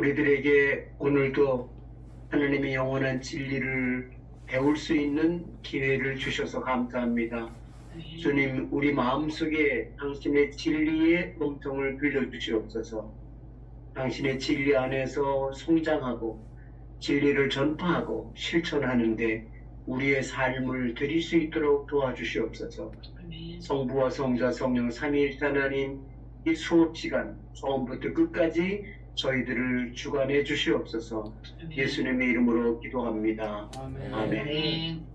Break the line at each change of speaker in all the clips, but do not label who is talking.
우리들에게 오늘도 하나님의 영원한 진리를 배울 수 있는 기회를 주셔서 감사합니다. 주님, 우리 마음속에 당신의 진리의 음성을 들려주시옵소서. 당신의 진리 안에서 성장하고 진리를 전파하고 실천하는데 우리의 삶을 드릴 수 있도록 도와주시옵소서. 성부와 성자 성령 삼위일체 하나님, 이 수업 시간 처음부터 끝까지 저희들을 주관해 주시옵소서. 예수님의 이름으로 기도합니다.
아멘.
아멘.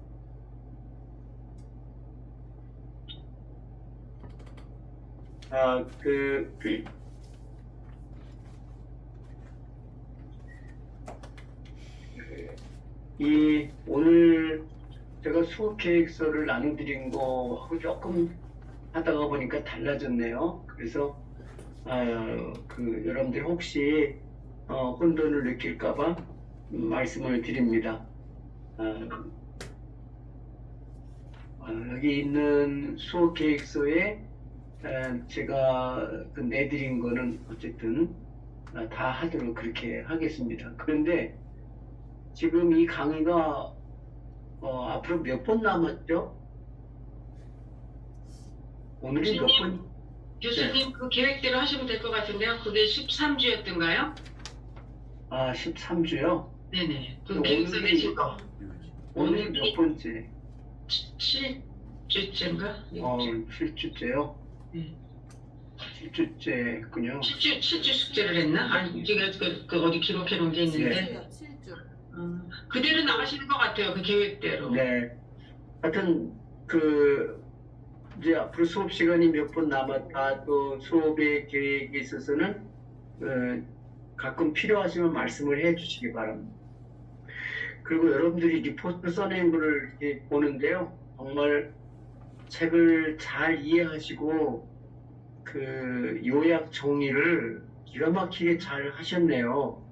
오늘 제가 수업 계획서를 나눠드린 거하고 조금 하다가 보니까 달라졌네요. 그래서 여러분들 혹시 혼돈을 느낄까봐 말씀을 드립니다. 여기 있는 수업 계획서에 제가 내드린 거는 어쨌든 다 하도록 그렇게 하겠습니다. 그런데 지금 이 강의가 앞으로 몇 번 남았죠? 오늘이 몇 번?
교수님, 그 계획대로 하시면 될 것 같은데요. 그게 13주였던가요?
아, 13주요?
네네. 그
오늘이-
계획서 내신 거.
오늘 몇 번째?
7주째인가?
7주째요?
네.
7주째군요.
7주 숙제를 했나? 아니, 제가 그 어디 기록해 놓은 게 있는데.
7주.
그대로 나가시는 것 같아요. 그 계획대로.
네. 하여튼, 이제 앞으로 수업 시간이 몇 분 남았다, 또 수업의 계획에 있어서는, 가끔 필요하시면 말씀을 해 주시기 바랍니다. 그리고 여러분들이 리포트 써낸 거를 이렇게 보는데요. 정말 책을 잘 이해하시고, 요약 정리를 기가 막히게 잘 하셨네요.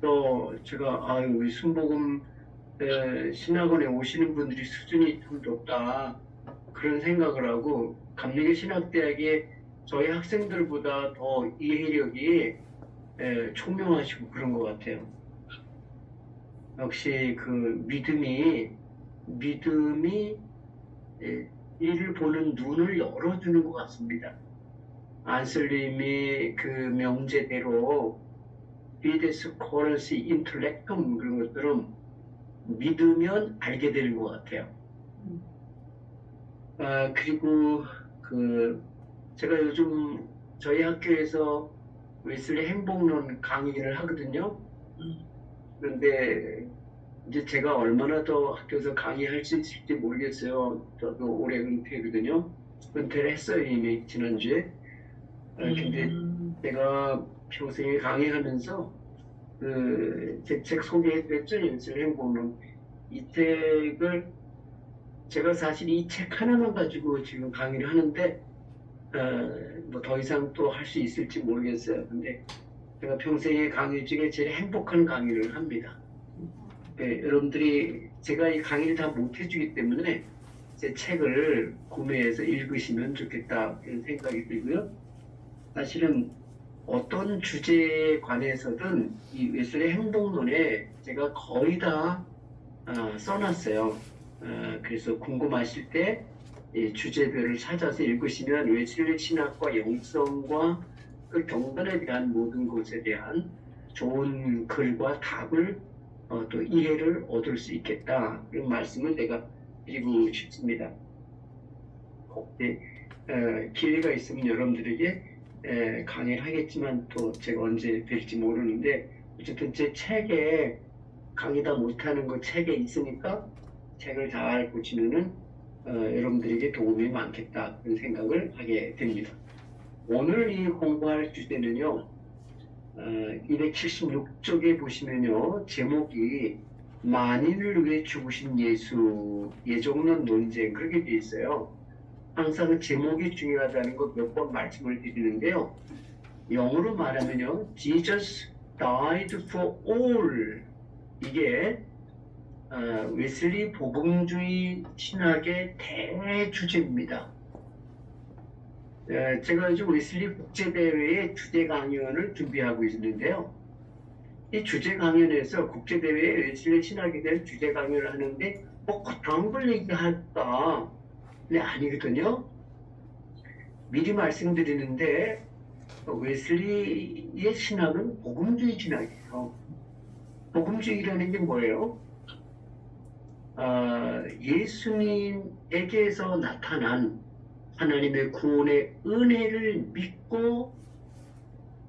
또 제가 우리 순복음 신학원에 오시는 분들이 수준이 좀 높다 그런 생각을 하고, 감리교 신학대학의 저희 학생들보다 더 이해력이 총명하시고 그런 것 같아요. 역시 믿음이 이를 보는 눈을 열어주는 것 같습니다. 안슬님이 그 명제대로 비데스 코런시 인텔렉텀 그런 것들은 믿으면 알게 되는 것 같아요. 그리고 제가 요즘 저희 학교에서 웨슬리 행복론 강의를 하거든요. 그런데 이제 제가 얼마나 더 학교에서 강의할 수 있을지 모르겠어요. 저도 올해 은퇴거든요. 은퇴를 했어요, 이미 지난주에. 근데 제가 평생에 강의하면서 제 책 소개해드렸죠, 웨슬리 행복론. 이 책을 제가 사실 이 책 하나만 가지고 지금 강의를 하는데 뭐 더 이상 또 할 수 있을지 모르겠어요. 근데 제가 평생의 강의 중에 제일 행복한 강의를 합니다. 여러분들이 제가 이 강의를 다 못 해주기 때문에 제 책을 구매해서 읽으시면 좋겠다 이런 생각이 들고요. 사실은 어떤 주제에 관해서든 이 웨슬리 행복론에 제가 거의 다 써놨어요. 그래서 궁금하실 때 주제별을 찾아서 읽으시면 웨슬리 신학과 영성과 그 경건에 대한 모든 것에 대한 좋은 글과 답을 또 이해를 얻을 수 있겠다. 그런 말씀을 내가 드리고 싶습니다. 기회가 있으면 여러분들에게 강의를 하겠지만 또 제가 언제 뵐지 모르는데, 어쨌든 제 책에 강의 다 못하는 거 책에 있으니까 책을 잘 보시면은 여러분들에게 도움이 많겠다 그런 생각을 하게 됩니다. 오늘 이 공부할 주제는요, 276쪽에 보시면요, 제목이 만인을 위해 죽으신 예수, 예정론 논쟁 그렇게 돼 있어요. 항상 제목이 중요하다는 거 몇 번 말씀을 드리는데요. 영어로 말하면요, Jesus died for all. 이게 웨슬리 복음주의 신학의 대주제입니다. 제가 요즘 웨슬리 국제대회의 주제 강연을 준비하고 있는데요. 이 주제 강연에서 국제대회에 웨슬리 신학에 대한 주제 강연을 하는데 그런 걸 얘기할까? 근데 아니거든요. 미리 말씀드리는데 웨슬리의 신학은 복음주의 신학이에요. 복음주의라는 게 뭐예요? 예수님에게서 나타난 하나님의 구원의 은혜를 믿고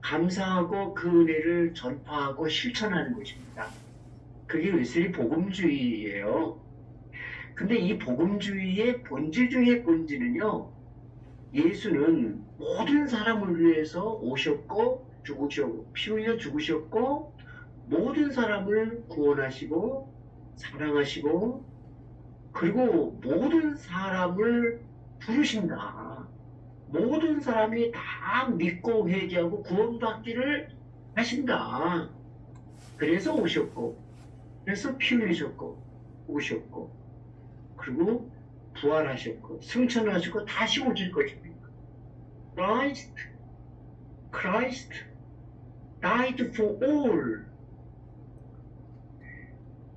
감사하고 그 은혜를 전파하고 실천하는 것입니다. 그게 웨슬리 복음주의예요. 근데 이 복음주의의 본질 중의 본질은요, 예수는 모든 사람을 위해서 오셨고 죽으셨고 피 흘려 죽으셨고 모든 사람을 구원하시고 사랑하시고 그리고 모든 사람을 부르신다. 모든 사람이 다 믿고 회개하고 구원받기를 하신다. 그래서 오셨고 그래서 피 흘리셨고 오셨고 그리고 부활하셨고 승천하시고 다시 오실 것입니다. Christ died for all.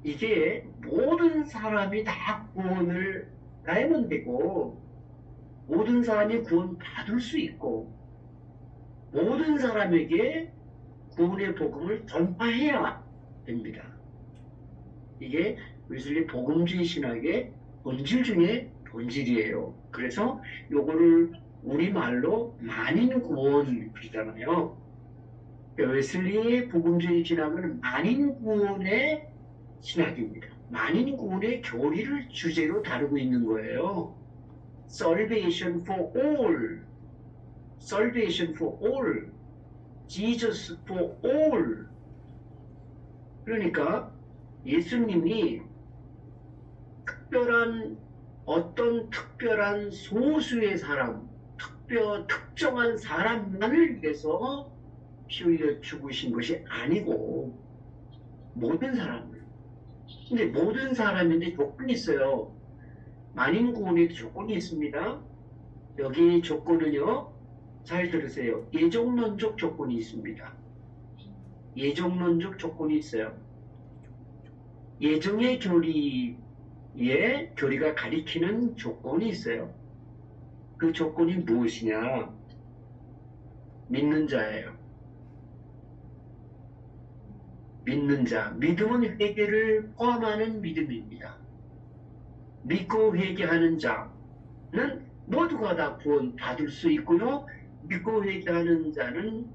이게 모든 사람이 다 구원을 받으면 되고 모든 사람이 구원 받을 수 있고 모든 사람에게 구원의 복음을 전파해야 됩니다. 이게 웨슬리 복음주의 신학의 본질 중에 본질이에요. 그래서 요거를 우리말로 만인 구원 그러잖아요. 웨슬리의 복음주의 신학은 만인 구원의 신학입니다. 만인 구원의 교리를 주제로 다루고 있는 거예요. Salvation for all, Salvation for all, Jesus for all. 그러니까 예수님이 어떤 특별한 소수의 사람, 특정한 사람만을 위해서 피 흘려 죽으신 것이 아니고 모든 사람을. 근데 모든 사람인데 조건이 있어요. 만인 구원에도 조건이 있습니다. 여기 조건은요, 잘 들으세요. 예정론적 조건이 있습니다. 예정론적 조건이 있어요. 예정의 교리가 가리키는 조건이 있어요. 그 조건이 무엇이냐? 믿는 자예요. 믿는 자. 믿음은 회개를 포함하는 믿음입니다. 믿고 회개하는 자는 모두가 다 구원 받을 수 있고요. 믿고 회개하는 자는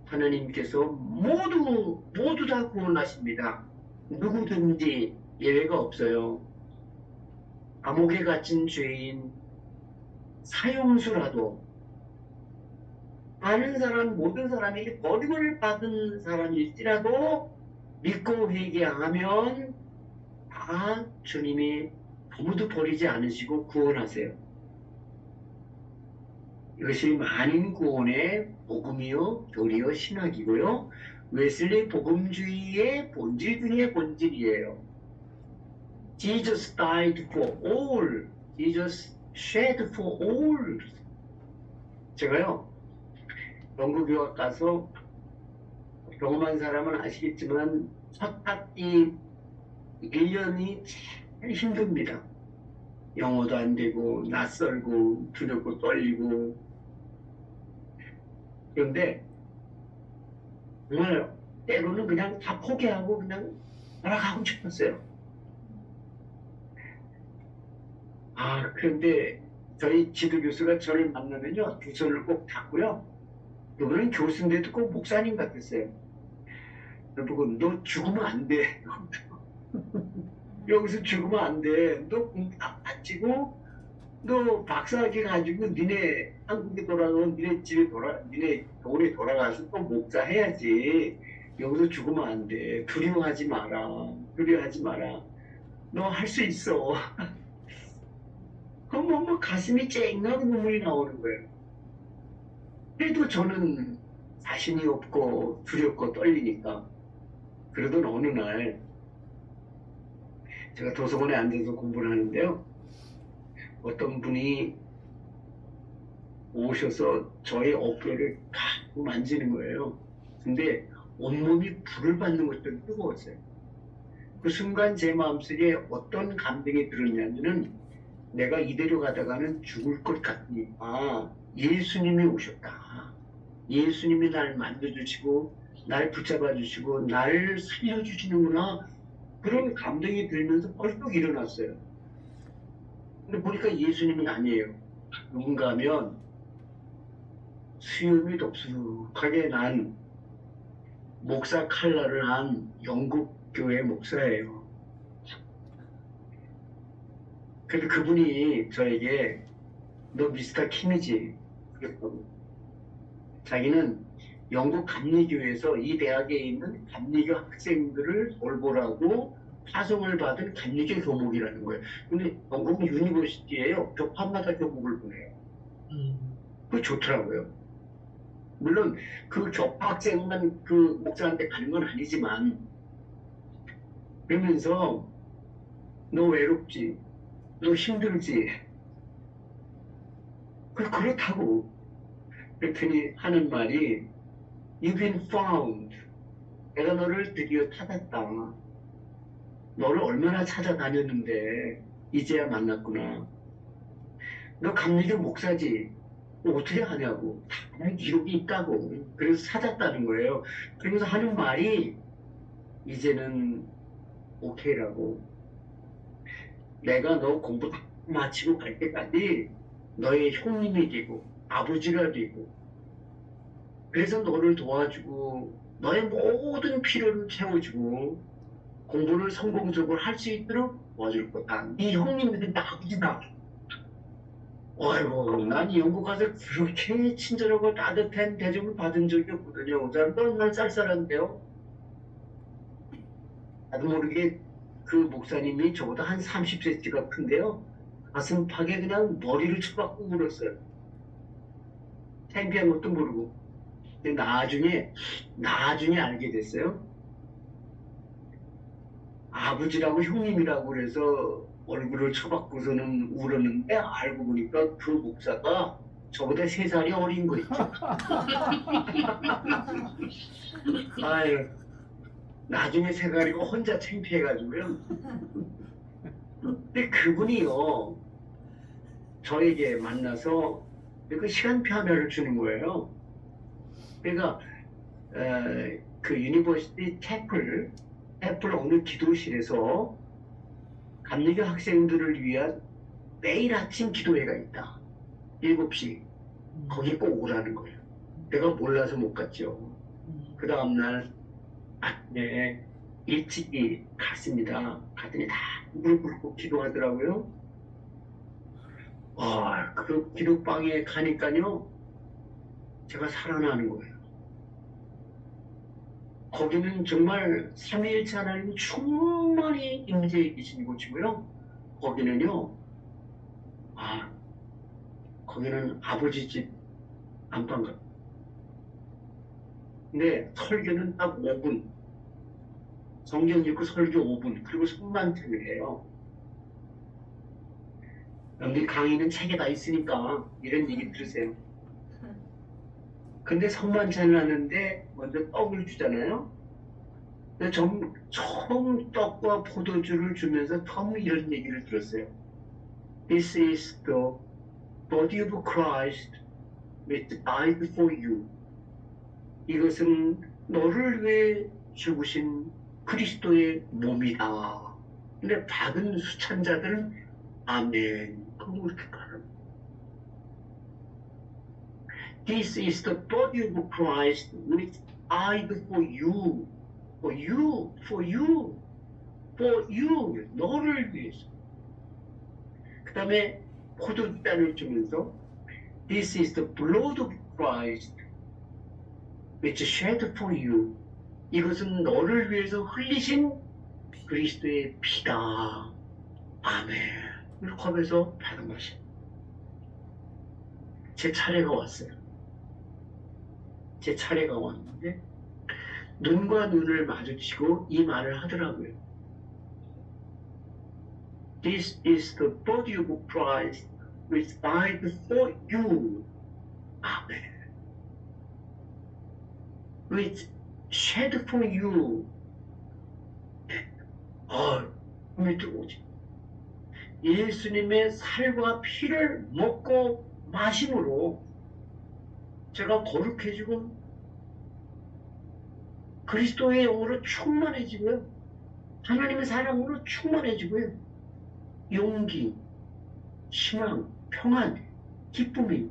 하나님께서 모두 다 구원하십니다. 누구든지 예외가 없어요. 감옥에 갇힌 죄인, 사형수라도 아는 사람, 모든 사람에게 버림을 받은 사람일지라도 믿고 회개하면 다 주님이 아무도 버리지 않으시고 구원하세요. 이것이 만인 구원의 복음이요, 교리요, 신학이고요. 웨슬리 복음주의의 본질 중의 본질이에요. Jesus died for all. Jesus shed for all. 제가요, 영국 유학 가서 경험한 사람은 아시겠지만 첫 학기 1년이 제일 힘듭니다. 영어도 안 되고 낯설고 두렵고 떨리고. 그런데 정말 때로는 그냥 다 포기하고 그냥 돌아가고 싶었어요. 그런데 저희 지도 교수가 저를 만나면요, 두 손을 꼭 잡고요. 그분은 교수인데도 꼭 목사님 같았어요. 보고 너 죽으면 안 돼. 여기서 죽으면 안 돼. 너 공부 다 마치고 너 박사학위 가지고 니네 한국에 돌아가고 니네 돈에 돌아가서 또 목사 해야지. 여기서 죽으면 안 돼. 두려워하지 마라. 너 할 수 있어. 그럼 뭐 가슴이 쨍하고 눈물이 나오는 거예요. 그래도 저는 자신이 없고 두렵고 떨리니까. 그러던 어느 날 제가 도서관에 앉아서 공부를 하는데요. 어떤 분이 오셔서 저의 어깨를 탁 만지는 거예요. 근데 온몸이 불을 받는 것처럼 뜨거웠어요. 그 순간 제 마음속에 어떤 감정이 들었냐면은 내가 이대로 가다가는 죽을 것 같으니까 예수님이 오셨다. 예수님이 날 만져주시고 날 붙잡아 주시고 날 살려주시는구나. 그런 감정이 들면서 벌떡 일어났어요. 근데 보니까 예수님은 아니에요. 누군가 하면 수염이 덥수룩하게 난 목사 칼날을 한 영국 교회 목사예요. 그래서 그분이 저에게 너 미스터 킴이지? 그랬거든요. 자기는 영국 감리교에서 이 대학에 있는 감리교 학생들을 돌보라고 파송을 받은 감리교 교목이라는 거예요. 근데 영국 유니버시티에요. 교판마다 교목을 보내요. 그거 좋더라고요. 물론 그 교파 학생만 그 목사한테 가는 건 아니지만 그러면서 너 외롭지? 너 힘들지? 그렇다고. 그랬더니 하는 말이 You've been found. 내가 너를 드디어 찾았다. 너를 얼마나 찾아다녔는데 이제야 만났구나. 너 감리교 목사지? 너 어떻게 하냐고. 다 기록이 있다고. 그래서 찾았다는 거예요. 그러면서 하는 말이 이제는 오케이라고. 내가 너 공부 다 마치고 갈 때까지 너의 형님이 되고 아버지가 되고 그래서 너를 도와주고 너의 모든 필요를 채워주고 공부를 성공적으로 할 수 있도록 도와줄 거다. 네 형님이 된다 아버지다. 아이고 난 영국 가서 그렇게 친절하고 따뜻한 대접을 받은 적이 없거든요. 난 쌀쌀한데요. 나도 모르게 그 목사님이 저보다 한 30cm가 큰데요. 가슴팍에 그냥 머리를 쳐박고 울었어요. 창피한 것도 모르고. 근데 나중에 알게 됐어요. 아버지라고 형님이라고 그래서 얼굴을 쳐박고서는 울었는데 알고 보니까 그 목사가 저보다 3살이 어린 거 있죠. 아유, 나중에 생각하니까 혼자 창피해가지고요. 근데 그분이요, 저에게 만나서 그 시간표 하나를 주는 거예요. 그러니까 그 유니버시티 태플 어느 기도실에서 감리교 학생들을 위한 매일 아침 기도회가 있다. 7시. 거기 꼭 오라는 거예요. 내가 몰라서 못 갔죠. 그 다음날 아침에 일찍이 갔습니다. 갔더니 다 무릎 꿇고 기도하더라고요. 와, 그 기도방에 가니까요. 제가 살아나는 거예요. 거기는 정말 삼위일체 하나님이 충만히 임재해 계신 곳이고요. 거기는요, 거기는 아버지 집 안방 같아요. 근데 설교는 딱 5분, 성경 읽고 설교 5분, 그리고 성만찬을 해요. 여기 강의는 책에 다 있으니까 이런 얘기 들으세요. 근데 성만찬을 하는데 먼저 떡을 주잖아요. 근데 처음 떡과 포도주를 주면서 처음 이런 얘기를 들었어요. This is the body of Christ which died for you. 이것은 너를 위해 죽으신 그리스도의 몸이다. 근데 받은 수찬자들은 아멘. 그거 그렇게 가는. This is the body of Christ which died for you. For you, for you, for you. 너를 위해서. 그 다음에 포도잔을 주면서 This is the blood of Christ which shed for you. 이것은 너를 위해서 흘리신 그리스도의 피다. 아멘. 이렇게 하면서 받은 것이. 제 차례가 왔어요. 제 차례가 왔는데 눈과 눈을 마주치고 이 말을 하더라고요. This is the body of Christ which died for you. 아멘. which shed for you. 꿈이 들어오지. 예수님의 살과 피를 먹고 마심으로 제가 거룩해지고 그리스도의 영으로 충만해지고요. 하나님의 사랑으로 충만해지고요. 용기, 희망, 평안, 기쁨이,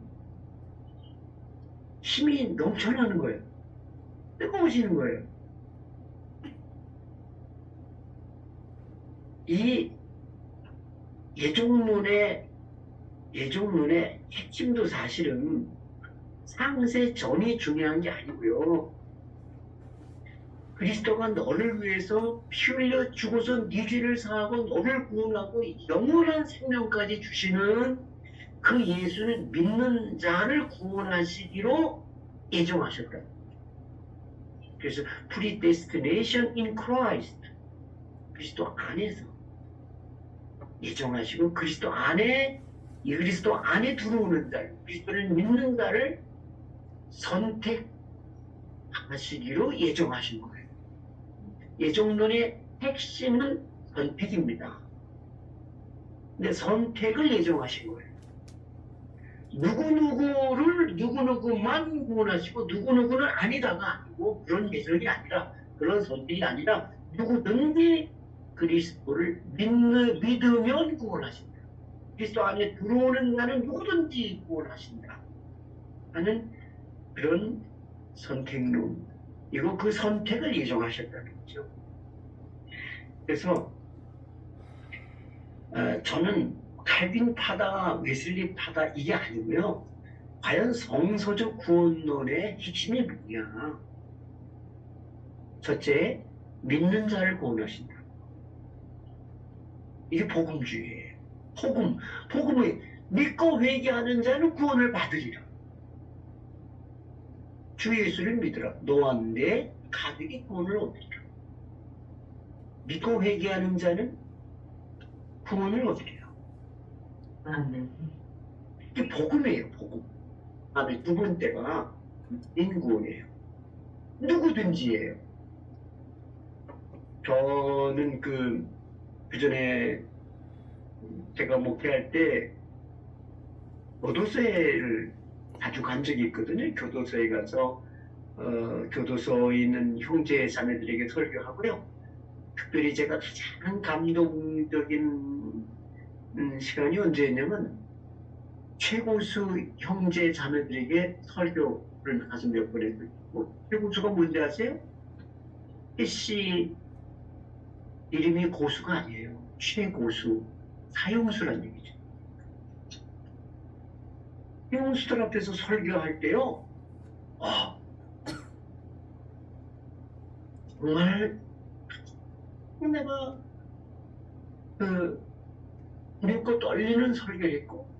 힘이 넘쳐나는 거예요. 뜨거워지는 거예요. 이 예종론의 핵심도 사실은 상세 전이 중요한 게 아니고요. 그리스도가 너를 위해서 피 흘려 죽어서 네 죄를 사하고 너를 구원하고 영원한 생명까지 주시는 그 예수를 믿는 자를 구원하시기로 예정하셨다. 그래서 predestination in Christ, 그리스도 안에서 예정하시고 그리스도 안에 들어오는 자, 그리스도를 믿는 자를 선택하시기로 예정하신 거예요. 예정론의 핵심은 선택입니다. 근데 선택을 예정하신 거예요. 누구누구만 구원하시고 누구누구는 아니다가 아니고 그런 예정이 아니라 그런 선택이 아니라 누구든지 그리스도를 믿으면 구원하신다. 그리스도 안에 들어오는 자는 누구든지 구원하신다 하는 그런 선택론. 이거 그 선택을 예정하셨다는 거죠. 그래서 저는 칼빈파다, 웨슬리파다 이게 아니고요. 과연 성서적 구원론의 핵심이 뭐냐? 첫째, 믿는 자를 구원하신다. 이게 복음주의예요. 복음은 믿고 회개하는 자는 구원을 받으리라. 주 예수를 믿으라. 너와 내 가족이 구원을 얻으리라. 믿고 회개하는 자는 구원을 얻으리라. 이게 복음이에요, 복음. 다음에 두 번째가 인구원이에요. 누구든지예요. 저는 그 전에 제가 목회할 때 교도소를 자주 간 적이 있거든요. 교도소에 가서 교도소에 있는 형제 자매들에게 설교하고요. 특별히 제가 가장 감동적인 시간이 언제였냐면 최고수 형제 자매들에게 설교를 가서 몇 번 했고, 최고수가 뭔지 아세요? 씨 이름이 고수가 아니에요. 최고수, 사형수란 얘기죠. 형수들 앞에서 설교할 때요, 정말 내가 두렵고 떨리는 설교했고,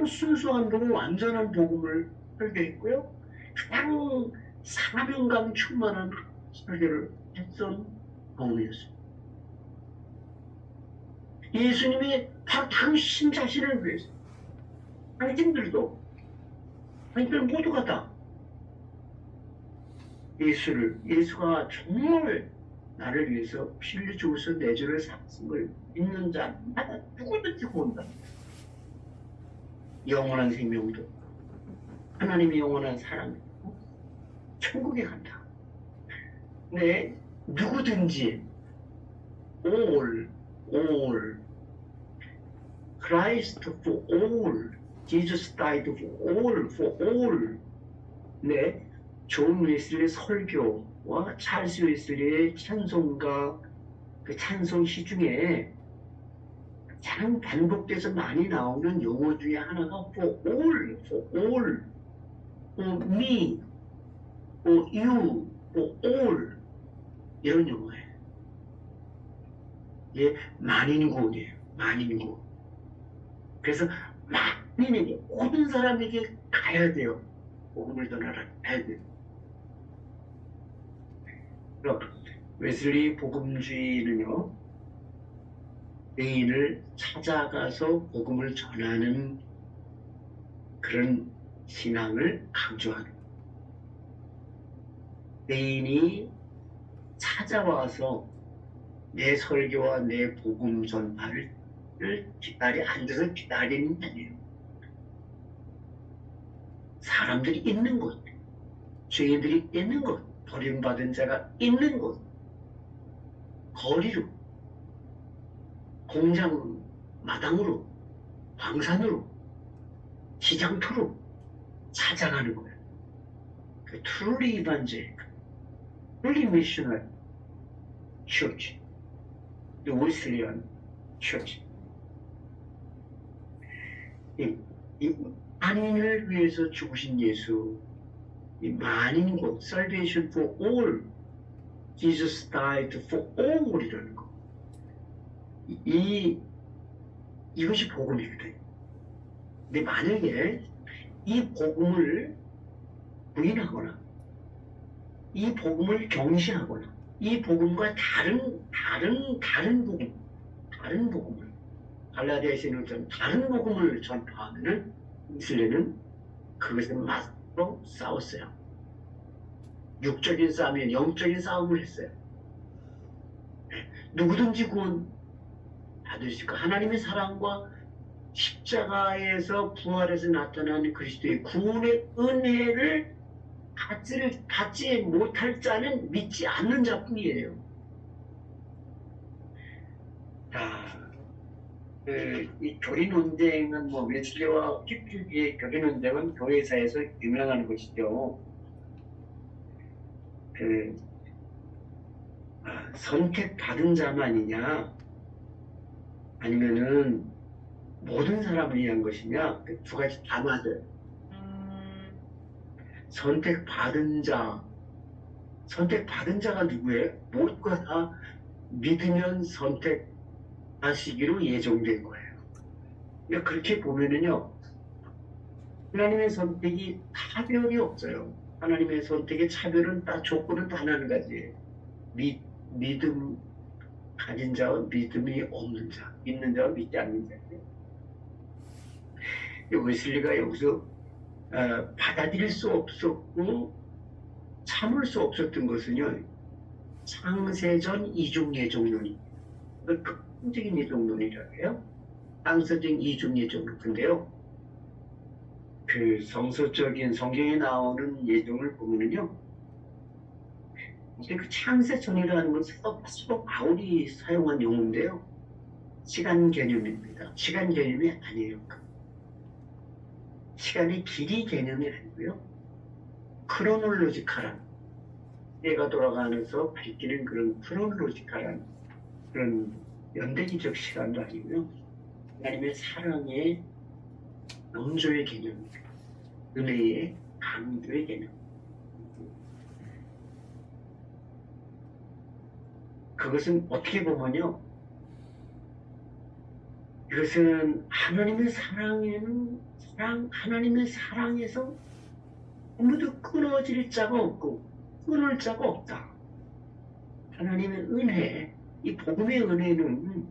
순수한 복음, 완전한 복음을 설교했고요. 가장 사명감 충만한 설교를 했던 복음이었어요. 예수님이 바로 당신 자신을 위해서, 당신들 모두가 다 예수가 정말 나를 위해서 피 흘려 죽어서 내 죄를 삭은 걸 믿는 자, 나가 누구든지 구원다. 영원한 생명도, 하나님의 영원한 사랑도, 천국에 간다. 근데 누구든지, all, Christ for all, Jesus died for all. 네, 존 웨슬리의 설교와 찰스 웨슬리의 찬송가, 그 찬송시 중에 가장 반복돼서 많이 나오는 용어 중에 하나가 for all, for me, for you, for all 이런 용어예요. 이게 만인구원이에요. 만인구원. 그래서 만인에게, 모든 사람에게 가야 돼요. 복음을 전하라 해야 돼요. 그럼 웨슬리 복음주의는요, 개인을 찾아가서 복음을 전하는 그런 신앙을 강조하는. 대인이 찾아와서 내 설교와 내 복음 전파를 앉아서 기다리는 게 아니에요. 사람들이 있는 곳, 죄인들이 있는 곳, 버림받은 자가 있는 곳, 거리로, 공장 마당으로, 광산으로, 시장터로 찾아가는 거예요. 그 truly evangelical, truly missionary church, the Wesleyan church. 이 만인을 위해서 죽으신 예수, 이 만인 곧 salvation for all, Jesus died for all이라는 거. 이것이 복음이거든. 근데 만약에 이 복음을 부인하거나 이 복음을 경시하거나 이 복음과 다른 복음을 갈라디아서 있는 다른 복음을 전파하면은 이스라엘은 그것을 맞서 싸웠어요. 육적인 싸움이 영적인 싸움을 했어요. 누구든지 구원 받을 수 있고 하나님의 사랑과 십자가에서 부활해서 나타나는 그리스도의 구원의 은혜를 받지 못할 자는 믿지 않는 자뿐이에요. 이 교리 논쟁은 웨슬리와 휘필기의 교리 논쟁은 교회사에서 유명한 것이죠. 선택받은 자만이냐 아니면은 모든 사람을 위한 것이냐, 그 두 가지 다 맞아요. 선택받은 자가 누구예요? 모두가 다 믿으면 선택하시기로 예정된 거예요. 그러니까 그렇게 보면은요, 하나님의 선택이 차별이 없어요. 하나님의 선택의 차별은 조건은 단 한 가지예요. 믿음 가진 자와 믿음이 없는 자, 믿는 자와 믿지 않는 자예요. 웨슬리가 여기서 받아들일 수 없었고 참을 수 없었던 것은요, 창세전 이중예종론이 극단적인 예종론이라고 해요. 창세적 이중예종론. 근데요, 그 성서적인 성경에 나오는 예종을 보면은요, 그 창세전이라는 건 사도 바울이 사용한 용어인데요, 시간 개념입니다. 시간 개념이 아니에요. 시간의 길이 개념이 아니고요, 크로놀로지컬한, 때가 돌아가면서 밝히는 그런 크로놀로지컬한 그런 연대기적 시간도 아니고요, 하나님의 사랑의 넘조의 개념입니다. 은혜의 강조의 개념. 그것은 어떻게 보면요, 이것은 하나님의 하나님의 사랑에서 아무도 끊어질 자가 없고 끊을 자가 없다. 하나님의 은혜, 이 복음의 은혜는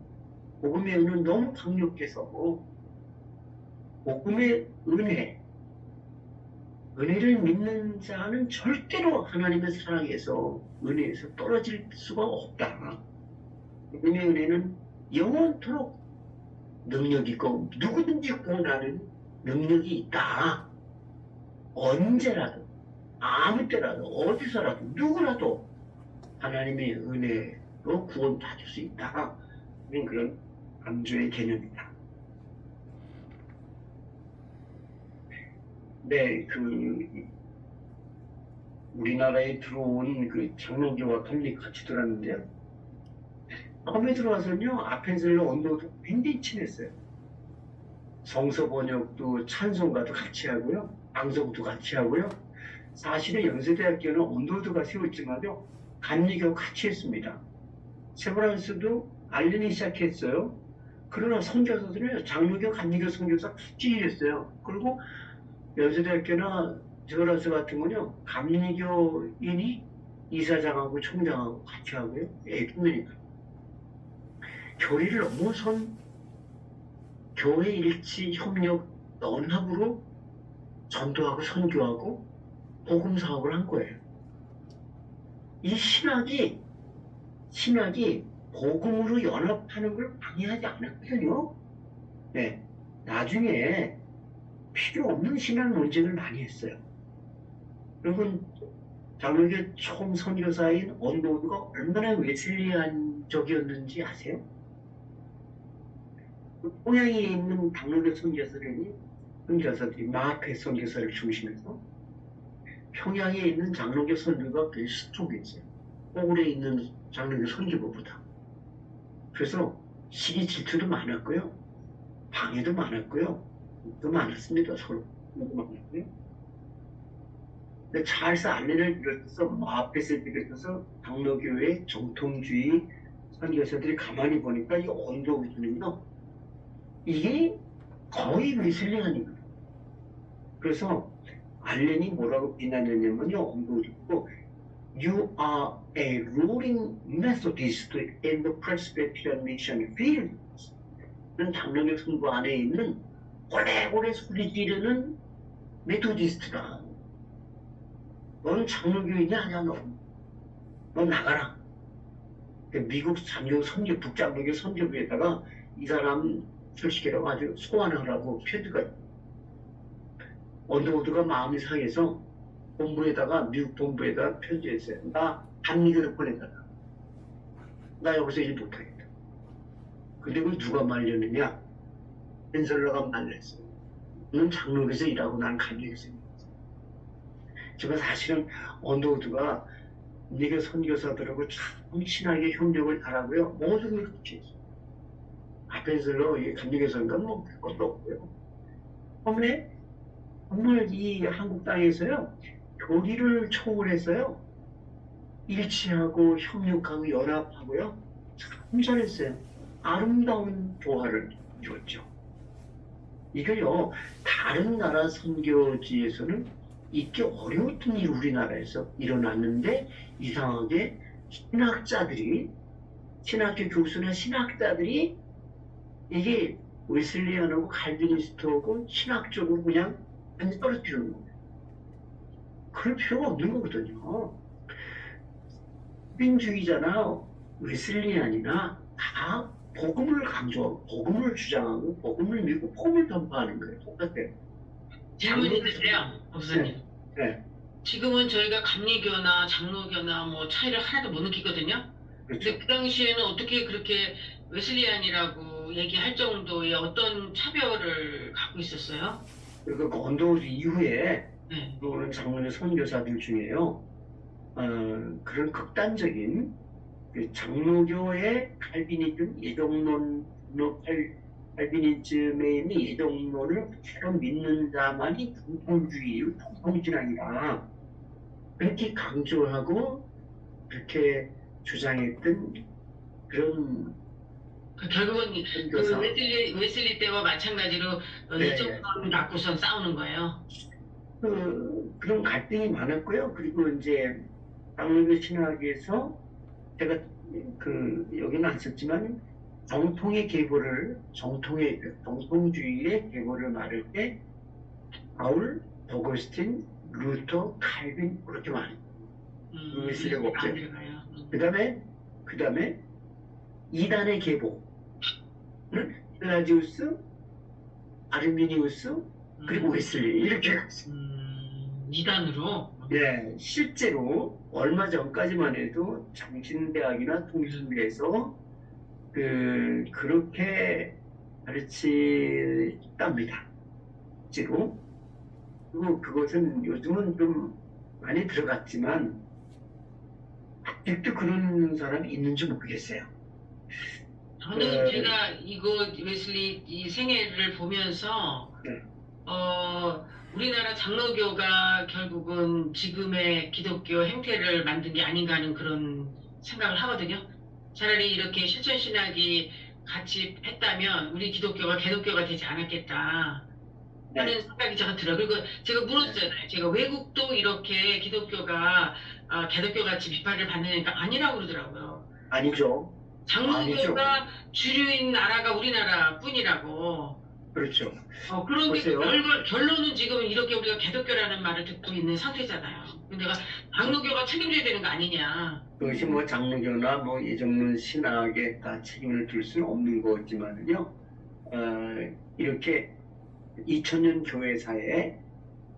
너무 강력해서 복음의 은혜를 믿는 자는 절대로 하나님의 사랑에서 은혜에서 떨어질 수가 없다. 복음의 은혜는 영원토록 능력이 있고 누구든지 구원하는 능력이 있다. 언제라도, 아무 때라도, 어디서라도, 누구라도 하나님의 은혜로 구원받을 수 있다. 그런 강조의 개념이다. 네, 우리나라에 들어온 장로교와 칼리 같이 들었는데요, 처음에 들어와서는요, 앞에서는 언도도 굉장히 친했어요. 성서 번역도 찬송가도 같이 하고요, 방송도 같이 하고요. 사실은 연세대학교는 언도드가 세웠지만요, 감리교 같이 했습니다. 세브란스도 알리기 시작했어요. 그러나 선교사들은 장로교, 감리교 선교사 같이 했어요. 그리고 연세대학교나 세브란스 같은 건요, 감리교인이 이사장하고 총장하고 같이 하고요. 에큐메니카. 교리를 넘어선 교회 일치 협력 연합으로 전도하고 선교하고 복음 사업을 한 거예요. 이 신학이 복음으로 연합하는 걸 방해하지 않았거든요. 네. 나중에 필요 없는 신학 논쟁을 많이 했어요. 여러분, 장로교 총선교사인 언더우드가 얼마나 웨슬리안적이었는지 아세요? 동양에 있는 장로교 선교사들이 마하페 선교사를 중심해서 평양에 있는 장로교 선교가 꽤 스톡했어요. 서울에 있는 장로교 선교부보다. 그래서 시기 질투도 많았고요. 방해도 많았고요. 또 많았습니다. 서로. 많았고요. 근데 찰스 알렌을 비롯해서 마하펫을 비롯해서 장로교의 정통주의 선교사들이 가만히 보니까 이 언더우드는요. 이게 거의 웨슬리안이거든요. 그래서 알렌이 뭐라고 비난했냐면요. 언더우드고 You are a ruling Methodist in the Presbyterian Mission Field. 는 장로교 선거 안에 있는 오래오래 소리 지르는 메토디스트다. 넌 장로교인이 아니야, 넌 나가라. 미국 장교 선교, 북장로교 선교부에다가 이 사람 솔직히라고 아주 소환하라고 편지가 언더우드가 마음이 상해서 본부에다가, 미국 본부에다가 편지했어요. 나 단미교를 보내달라. 나 여기서 일 못하겠다. 근데 그 누가 말렸느냐? 펜슬러가 말렸어요. 너는 장로교에서 일하고 난 감리교에서 일했어. 제가 사실은 언더우드가 미국 선교사들하고 참 친하게 협력을 잘하고요. 모든 걸 그렇게 했어요. 펜슬러, 감리교에서인가 뭐 그것도 없고요. 때문에 정말 이 한국 땅에서요. 교리를 초월해서요. 일치하고 협력하고 연합하고요. 참 잘했어요. 아름다운 조화를 이뤘죠. 이게요, 다른 나라 선교지에서는 있기 어려웠던 일 우리나라에서 일어났는데 이상하게 신학교 교수나 신학자들이 이게 웨슬리안하고 칼비니스트하고 신학적으로 그냥 완전 떨어뜨리는 거예요. 그럴 필요가 없는 거거든요. 민주의자나 웨슬리안이나 다 복음을 강조하고 복음을 주장하고 복음을 믿고 복음을 전파하는 거예요. 똑같아요.
질문이 있는데요, 목사님.
네.
지금은 저희가 감리교나 장로교나 뭐 차이를 하나도 못 느끼거든요.
그렇죠.
근데 그 당시에는 어떻게 그렇게 웨슬리안이라고 얘기할 정도의 어떤 차별을 갖고 있었어요?
그리고 언더우드 이후에
네.
들어오는 장로교 선교사들 중에요. 그런 극단적인 그 장로교의 칼비니즘 예정론, 칼비니즘에 있는 예정론을 그대로 믿는 자만이 정통주의예요. 정통신앙이다. 그렇게 강조하고 그렇게 주장했던 그런
결국은 그
선교사.
웨슬리 때와 마찬가지로
네.
예정론을 갖고선 싸우는 거예요.
그런 갈등이 많았고요. 그리고 이제 장로교 신학에서 제가 여기는 안 썼지만 정통주의의 계보를 말할 때 바울, 어거스틴, 루터, 칼빈 그렇게 말해요. 웨슬리가 없죠. 그다음에 이단의 계보는 펠라지우스, 아르미니우스 그리고 웨슬리 이렇게 갔어요.
2단으로?
예, 실제로 얼마 전까지만 해도 장신대학이나 통신대에서 그렇게 가르치답니다. 실제로. 그리고 그것은 요즘은 좀 많이 들어갔지만 아직도 그런 사람이 있는지 모르겠어요.
저는 제가 이거 웨슬리 이 생애를 보면서
네.
우리나라 장로교가 결국은 지금의 기독교 행태를 만든 게 아닌가 하는 그런 생각을 하거든요. 차라리 이렇게 실천신학이 같이 했다면 우리 기독교가 개독교가 되지 않았겠다 하는 생각이 제가 들어요. 그리고 제가 물었잖아요. 제가 외국도 이렇게 기독교가 개독교 같이 비판을 받느니까 아니라고 그러더라고요.
아니죠.
장로교가 주류인 나라가 우리나라 뿐이라고.
그렇죠.
그런데
보세요.
결론은 지금 이렇게 우리가 개독교라는 말을 듣고 있는 상태잖아요. 근데 내가 장로교가 책임져야 되는 거 아니냐.
그것이 뭐 장로교나 뭐 예정론 신학에 다 책임을 질 수는 없는 거지만요. 이렇게 2000년 교회사에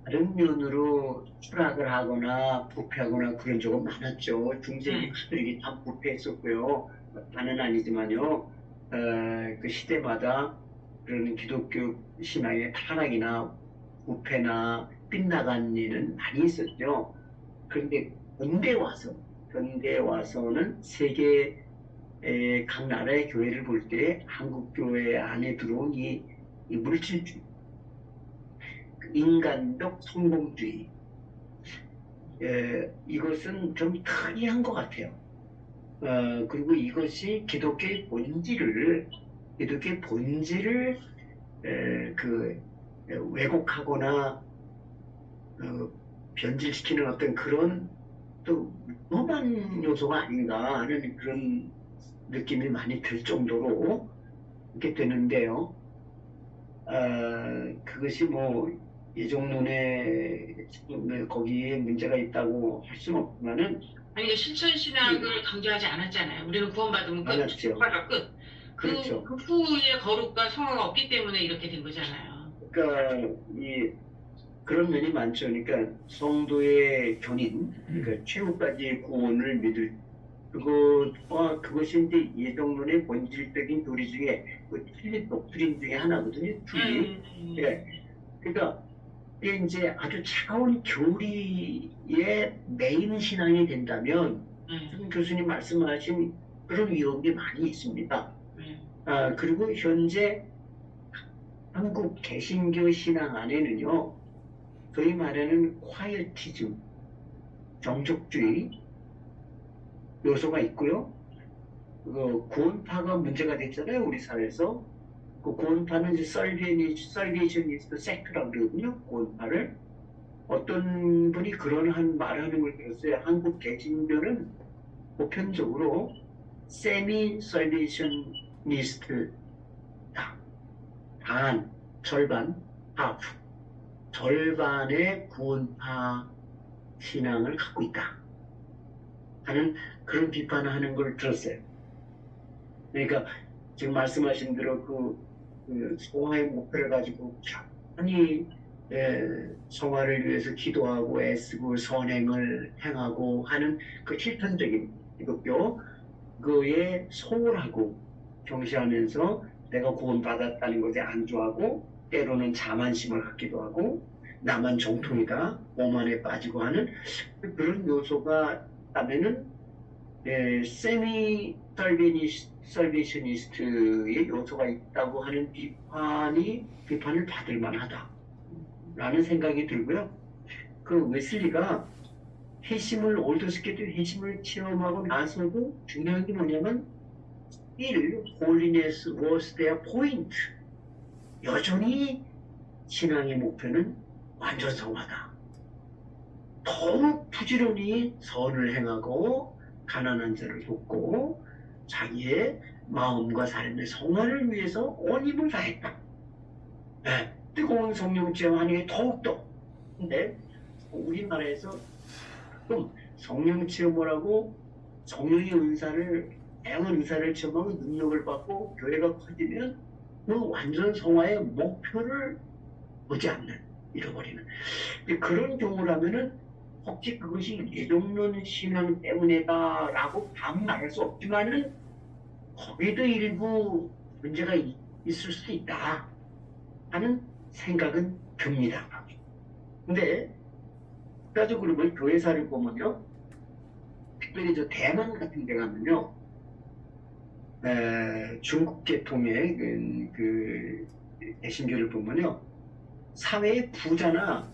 다른 면으로 추락을 하거나 부패하거나 그런 적은 많았죠. 중세기 카톨릭이 다 부패했었고요. 다는 아니지만요. 그 시대마다 그런 기독교 신앙의 타락이나 부패나 빗나간 일은 많이 있었죠. 그런데 현대 와서는 세계 각 나라의 교회를 볼 때 한국 교회 안에 들어온 이 물질주의, 인간적 성공주의, 이것은 좀 특이한 것 같아요. 그리고 이것이 기독교의 본질을 왜곡하거나 변질시키는 어떤 그런 또 위험한 요소가 아닌가 하는 그런 느낌이 많이 들 정도로 이렇게 되는데요. 그것이 뭐 예정론에 거기에 문제가 있다고 할 수는 없지만은
아니, 실천 신학을 강조하지 않았잖아요. 우리는 구원받으면 끝,
않았죠.
축복받아 끝.
그렇죠.
그 후에 거룩과 성화가 없기 때문에 이렇게 된 거잖아요.
그러니까 그런 면이 많죠. 그러니까 성도의 견인, 그러니까 최후까지의 구원을 믿을 그것이 이제 예정론의 본질적인 도리 중에 그 틀린 독트린 중에 하나거든요. 틀린. 예. 그러니까 이게 이제 아주 차가운 교리의 메인 신앙이 된다면 지금 교수님 말씀하신 그런 위험이 많이 있습니다. 그리고 현재 한국 개신교 신앙 안에는요, 소위 말하는 콰이어티즘, 정적주의 요소가 있고요. 그 구원파가 문제가 됐잖아요, 우리 사회에서. 그 구원파는 이제 살베이셔니스트 섹트라고 그러거든요, 구원파를. 어떤 분이 그런 말하는 걸 들었어요. 한국 개신교는 보편적으로 세미 살베이셔니스트다. 절반, 하프. 절반의 구원파 신앙을 갖고 있다 하는 그런 비판을 하는 걸 들었어요. 그러니까 지금 말씀하신 대로 그 성화의 목표를 가지고 아니 성화를 위해서 기도하고 애쓰고 선행을 행하고 하는 그 실천적인 기독교 그에 소홀하고 경시하면서 내가 구원받았다는 것에 안주하고 때로는 자만심을 갖기도 하고 나만 정통이다 오만에 빠지고 하는 그런 요소가 있다면은 세미 살베이셔니스트의 요소가 있다고 하는 비판을 받을 만하다라는 생각이 들고요. 그 웨슬리가 올더스케도 회심을 체험하고 나서도 중요한 게 뭐냐면 holiness was their point. 여전히 신앙의 목표는 완전 성화다. 더욱 부지런히 선을 행하고 가난한 자를 돕고 자기의 마음과 삶의 성화를 위해서 온 힘을 다했다. 뜨거운 성령 체험하는 게 더욱더. 근데 우리나라에서 좀 성령 체험을 하고 성령의 다양한 은사를 체험하고 능력을 받고 교회가 커지면 그 완전 성화의 목표를 보지 않는, 잃어버리는. 그런 경우라면은 혹시 그것이 예정론 신앙 때문이다라고 말할 수 없지만은 거기도 일부 문제가 있을 수 있다 하는 생각은 듭니다. 근데 국가적으로 뭐 교회사를 보면요, 특별히 저 대만 같은 데 가면요, 중국 계통의 그 개신교를 보면요, 사회의 부자나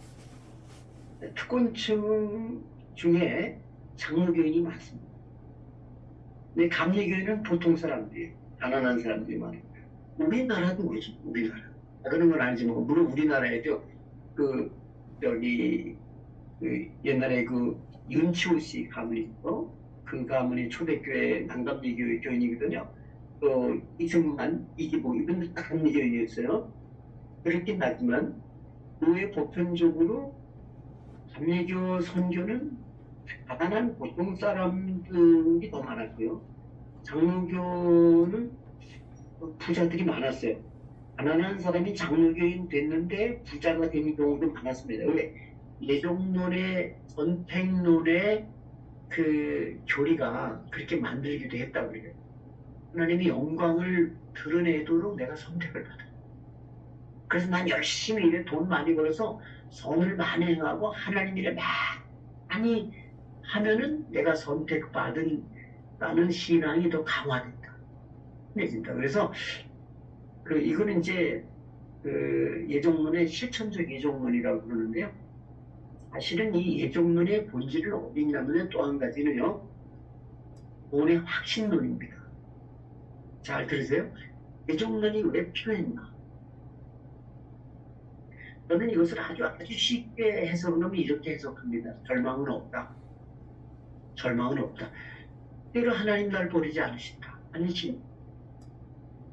특권층 중에 장로교인이 많습니다. 근데 감리교인은 보통 사람들이에요. 가난한 사람들이 많아요. 우리나라도 그렇죠. 우리나라. 그런 건 아니지만 물론 우리나라에도 옛날에 윤치호 씨 가문이 있고 그 가문이 초대교회 난감리교회 교인이거든요. 이승만, 이기복 이분들 다 감리교인이었어요. 그렇긴 하지만 교회 보편적으로 감리교 선교는 가난한 보통 사람들이 더 많았고요. 장로교는 부자들이 많았어요. 가난한 사람이 장로교인 됐는데 부자가 되는 경우도 많았습니다. 왜? 예종론의 선택론의 그 교리가 그렇게 만들기도 했다고 그래요. 하나님이 영광을 드러내도록 내가 선택을 받아. 그래서 난 열심히 일해 돈 많이 벌어서 선을 많이 행하고 하나님 일을 많이 하면은 내가 선택받은 나는 신앙이 더 강화된다. 해진다. 그래서 이거는 이제 예종론의 실천적 예종론이라고 그러는데요. 사실은 이 예종론의 본질은 어디 있냐면 또 한 가지는요. 본의 확신론입니다. 잘 들으세요. 예종론이 왜 필요했나? 저는 이것을 아주 쉽게 해석하면 이렇게 해석합니다. 절망은 없다. 절망은 없다. 때로 하나님 날 버리지 않으신다. 아니지.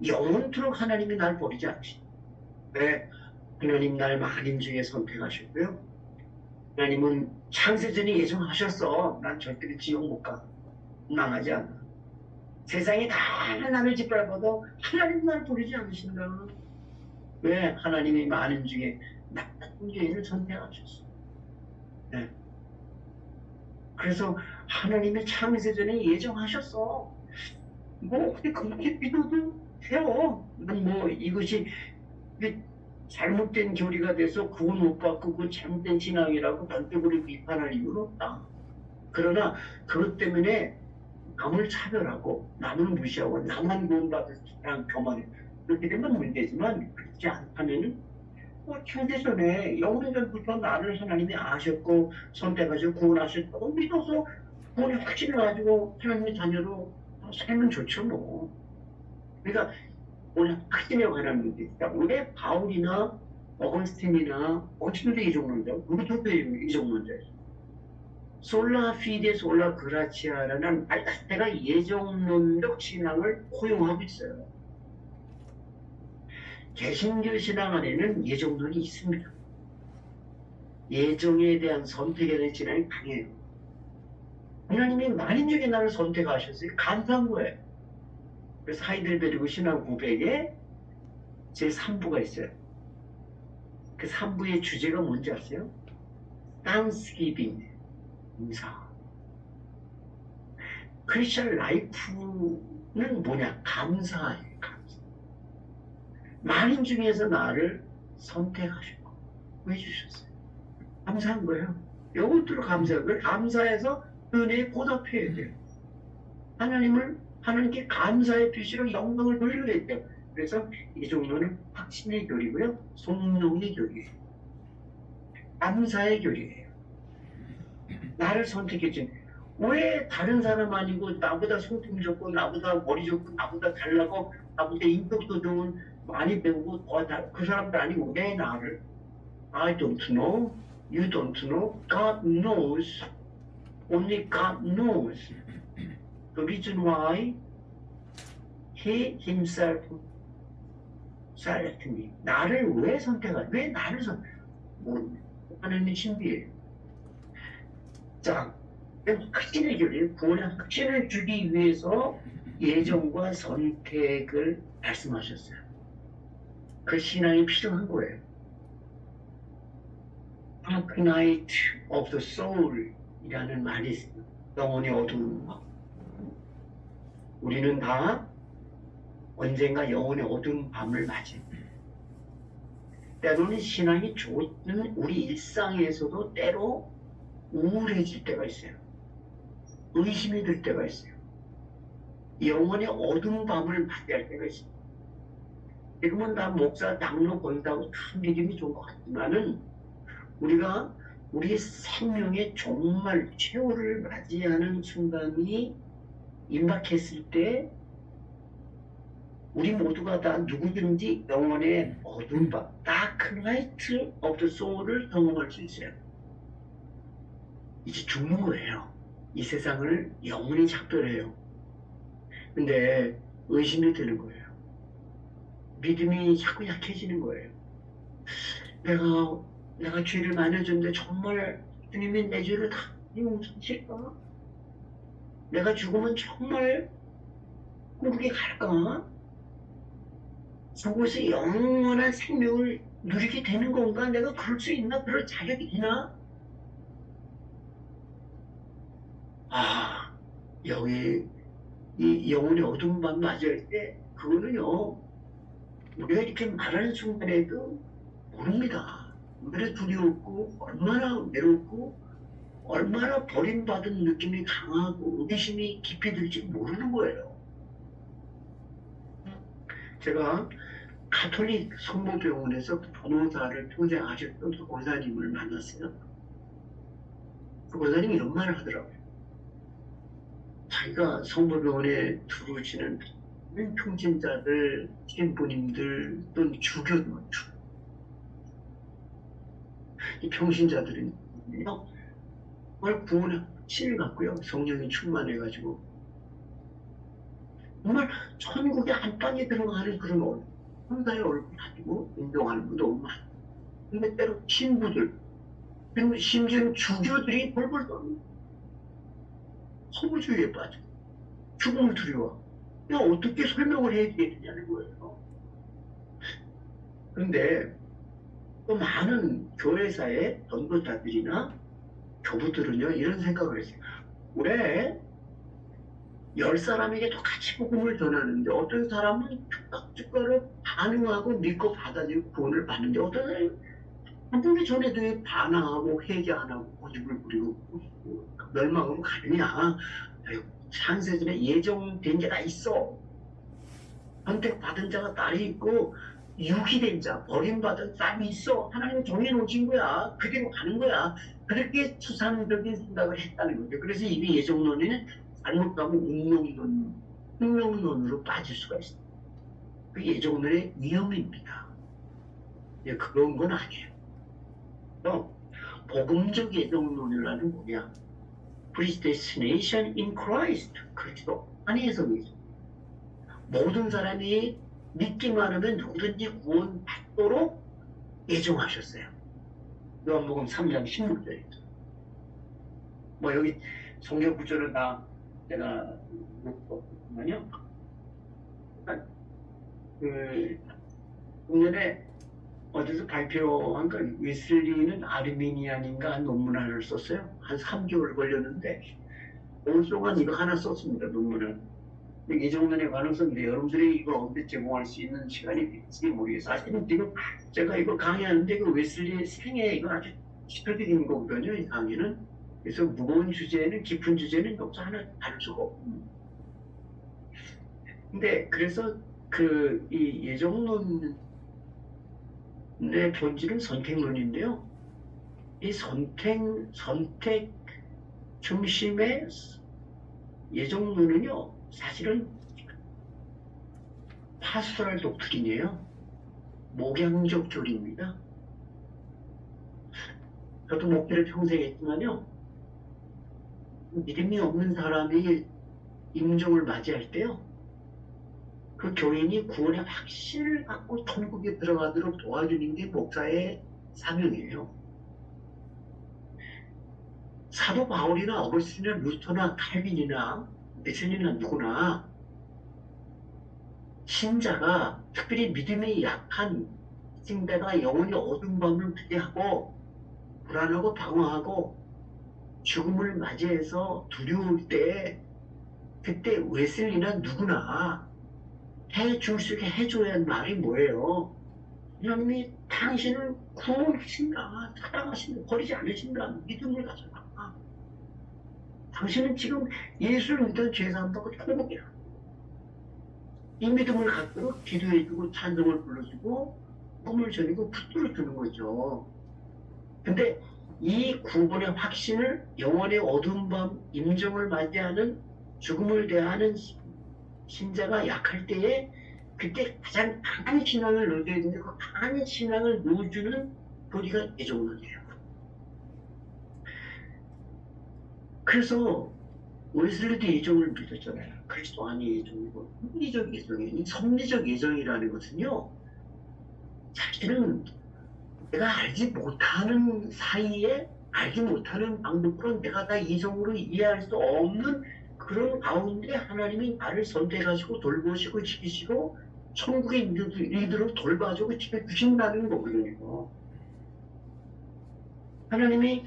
영원토록 하나님이 날 버리지 않으신다. 왜? 하나님 날 만인 중에 선택하셨고요. 하나님은 창세전에 예정하셨어. 난 절대로 지옥 못 가. 망하지 않아. 세상이 다 나를 짓밟아도 하나님 날 버리지 않으신다. 왜? 하나님이 많은 중에 나쁜 죄인을 선택하셨어. 네. 그래서 하나님의 창세전에 예정하셨어. 뭐 어떻게 그렇게 믿어도 돼요. 뭐 이것이 잘못된 교리가 돼서 구원 못 받고 그 잘못된 신앙이라고 단적으로 비판할 이유는 없다. 그러나 그것 때문에 남을 차별하고 남을 무시하고 나만 구원받을 사람 교만해. 그렇게 되면 문제지만 그렇지 않다면은 창세전에 영원 전부터 나를 하나님이 아셨고 선택하시고 구원하셨다고 믿어서 구원의 확신을 가지고 하나님의 자녀로 살면 좋죠 뭐. 그러니까 오늘 확신에 관한 문제입니다. 왜 바울이나 어거스틴이나 어친도 이종론자, 루터도 이종론자예요. 솔라 피데 솔라 그라치아라는 알다스테가 예정론적 신앙을 포용하고 있어요. 개신교 신앙 안에는 예정론이 있습니다. 예정에 대한 선택에 대한 신앙이 강해요. 하나님이 만인 중에 나를 선택하셨어요. 감사한 거예요. 그래서 하이델베르그 신앙 고백에 제 3부가 있어요. 그 3부의 주제가 뭔지 아세요? Thanksgiving, 감사. 크리스천 라이프는 뭐냐? 감사예요. 감사. 만인 중에서 나를 선택하셨고 구해주셨어요. 감사한 거예요. 이것들로 감사해요. 감사해서 은혜에 보답해야 돼요. 하나님께 감사의 표시로 영광을 돌려야 돼요. 그래서 이 종로는 확신의 교리고요. 성령의 교리예요. 감사의 교리예요. 나를 선택해준. 왜 다른 사람 아니고 나보다 성품 좋고 나보다 머리 좋고 나보다 잘나고 나보다 인격도 좋은 많이 배우고 그 사람들 아니고 왜 나를? I don't know. You don't know. God knows. Only God knows. The reason why He Himself selected me. 나를 왜 왜 나를 하나님의 신비예요. 자, 확신의 교리, 구원의 확신을 주기 위해서 예정과 선택을 말씀하셨어요. 그 신앙이 필요한 거예요. Dark Night of the Soul 이라는 말이 있어요. 영혼의 어두운 밤. 우리는 다 언젠가 영혼의 어두운 밤을 맞이합니다. 때로는 신앙이 좋은 우리 일상에서도 때로 우울해질 때가 있어요. 의심이 들 때가 있어요. 영혼의 어두운 밤을 맞이할 때가 있어요. 지금은 다 목사, 장로 본다고 참 믿음이 좋은 것 같지만은 우리가 우리의 생명의 정말 최후를 맞이하는 순간이 임박했을 때 우리 모두가 다 누구든지 영혼의 어두운 밤, Dark Night of the Soul을 경험할 수 있어요. 이제 죽는 거예요. 이 세상을 영원히 작별해요. 근데 의심이 드는 거예요. 믿음이 자꾸 약해지는 거예요. 내가 죄를 많이 졌는데 정말 주님이 내 죄를 다 용서하실까? 내가 죽으면 정말 천국에 갈까? 그곳에 영원한 생명을 누리게 되는 건가? 내가 그럴 수 있나? 그럴 자격이 있나? 아, 여기 이 영혼의 어두운 밤 맞이할 때 그거는요, 우리가 이렇게 말하는 순간에도 모릅니다. 얼마나 두려웠고 얼마나 외롭고 얼마나 버림받은 느낌이 강하고 의심이 깊이 들지 모르는 거예요. 제가 가톨릭 성모병원에서 변호사를 평생 하셨던 그 권사님을 만났어요. 그 권사님이 이런 말을 하더라고요. 자기가 성모병원에 들어오시는 평신자들, 신부님들 또는 주교들, 이 평신자들은 정말 구원의 확신을 갖고요. 성령이 충만해가지고 정말 천국의 안방에 들어가는 그런 혼자의 얼굴 가지고 운동하는 분도 너무 많아요. 근데 때로 신부들, 그리고 심지어 주교들이 벌벌 떠는 허무주의에 빠져 죽음을 두려워. 그냥 어떻게 설명을 해야 되느냐는 거예요. 그런데 또 많은 교회사의 전도자들이나 교부들은요, 이런 생각을 했어요. 왜 10사람에게 똑같이 복음을 전하는데 어떤 사람은 즉각즉각으로 반응하고 믿고 받아들이고 구원을 받는데 어떤 사람은 복음을 전해도 반항하고 회개 안 하고 고집을 부리고 멸망으로 가느냐. 창세전에 예정된 자가 있어. 선택받은 자가 딸이 있고 유기된 자, 버림받은 쌈이 있어. 하나님 정해놓으신 거야. 그대로 가는 거야. 그렇게 추상적인 생각을 했다는 거죠. 그래서 이미 예정론에는 잘못 가면 운명론으로 빠질 수가 있어요. 그 예정론의 위험입니다. 예, 그런 건 아니에요. 또 복음적 예정론이라는 뭐냐? Predestination in Christ. 그리스도 안에서 모든 사람이 믿기만 하면 누구든지 구원받도록 예정하셨어요. 요한복음 3장 16절입니다. 뭐 여기 성경 구절을 다 제가 놓고만요. 작년에 어디서 발표한 건 웨슬리는 아르미니안인가 논문 하나를 썼어요. 한 3개월 걸렸는데 5일 동안 이거 하나 썼습니다. 논문을. 예정론에 관해서 여러분들이 이걸 언제 제공할 수 있는 시간이 될지 모르겠어요. 사실은 지금 제가 이거 강의하는데 그 웨슬리 생애 이거 아주 시켜드리는 거거든요. 이 강의는. 그래서 무거운 주제는 깊은 주제는 여기서 하나 다룰 수가 없고. 근데 그래서 이 예정론의 본질은 선택론인데요. 이 선택 중심의 예정론은요, 사실은 파스토럴 독트린이에요. 목양적 교리입니다. 저도 목회를 평생 했지만요, 믿음이 없는 사람이 임종을 맞이할 때요, 그 교인이 구원의 확신을 갖고 천국에 들어가도록 도와주는 게 목사의 사명이에요. 사도 바울이나 어거스틴이나 루터나 칼빈이나 웨슬리나 누구나 신자가 특별히 믿음이 약한 신자가 영혼의 어두운 밤을 기대하고 불안하고 방황하고 죽음을 맞이해서 두려울 때 그때 웨슬리나 누구나 해줄 수 있게 해줘야 하는 말이 뭐예요? 하나님이 당신을 구원하신다, 사랑하신다, 버리지 않으신다, 믿음을 가져라. 당신은 지금 예수를 믿던 죄사함 받고 천국이야. 이 믿음을 갖고 기도해주고 찬송을 불러주고 꿈을 전이고 붙들어 주는 거죠. 근데 이 구원의 확신을 영원의 어두운 밤 임종을 맞이하는 죽음을 대하는 신자가 약할 때에 그때 가장 강한 신앙을 넣어줘야 되는데 그 강한 신앙을 넣어주는 교리가 예정론이에요. 그래서 웨슬리도 예정을 믿었잖아요. 그리스도 안이 예정이고 합리적 예정이에요. 이 섭리적 예정이라는 것은요, 사실은 내가 알지 못하는 사이에 알지 못하는 방법으로 내가 다 이성으로 이해할 수 없는 그런 가운데 하나님이 나를 선택하시고 돌보시고 지키시고 천국의 일들을 돌봐주고 지켜주신다는 거거든요. 하나님이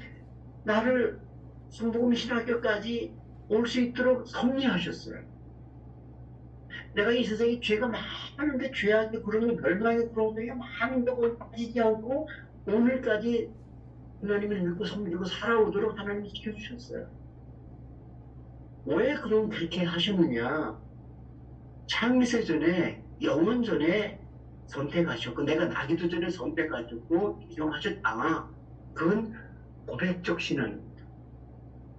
나를 성복음 신학교까지 올 수 있도록 섭리하셨어요. 내가 이 세상에 죄가 많은데 죄악에 그러는 멸망에 그러는 게 많은데 거기 빠지지 않고 오늘까지 하나님을 믿고 섬기고 살아오도록 하나님이 지켜주셨어요. 왜 그럼 그렇게 하셨느냐? 창세 전에 영원 전에 선택하셨고 내가 나기도 전에 선택하셨고 인정하셨다. 그건 고백적 신앙입니다.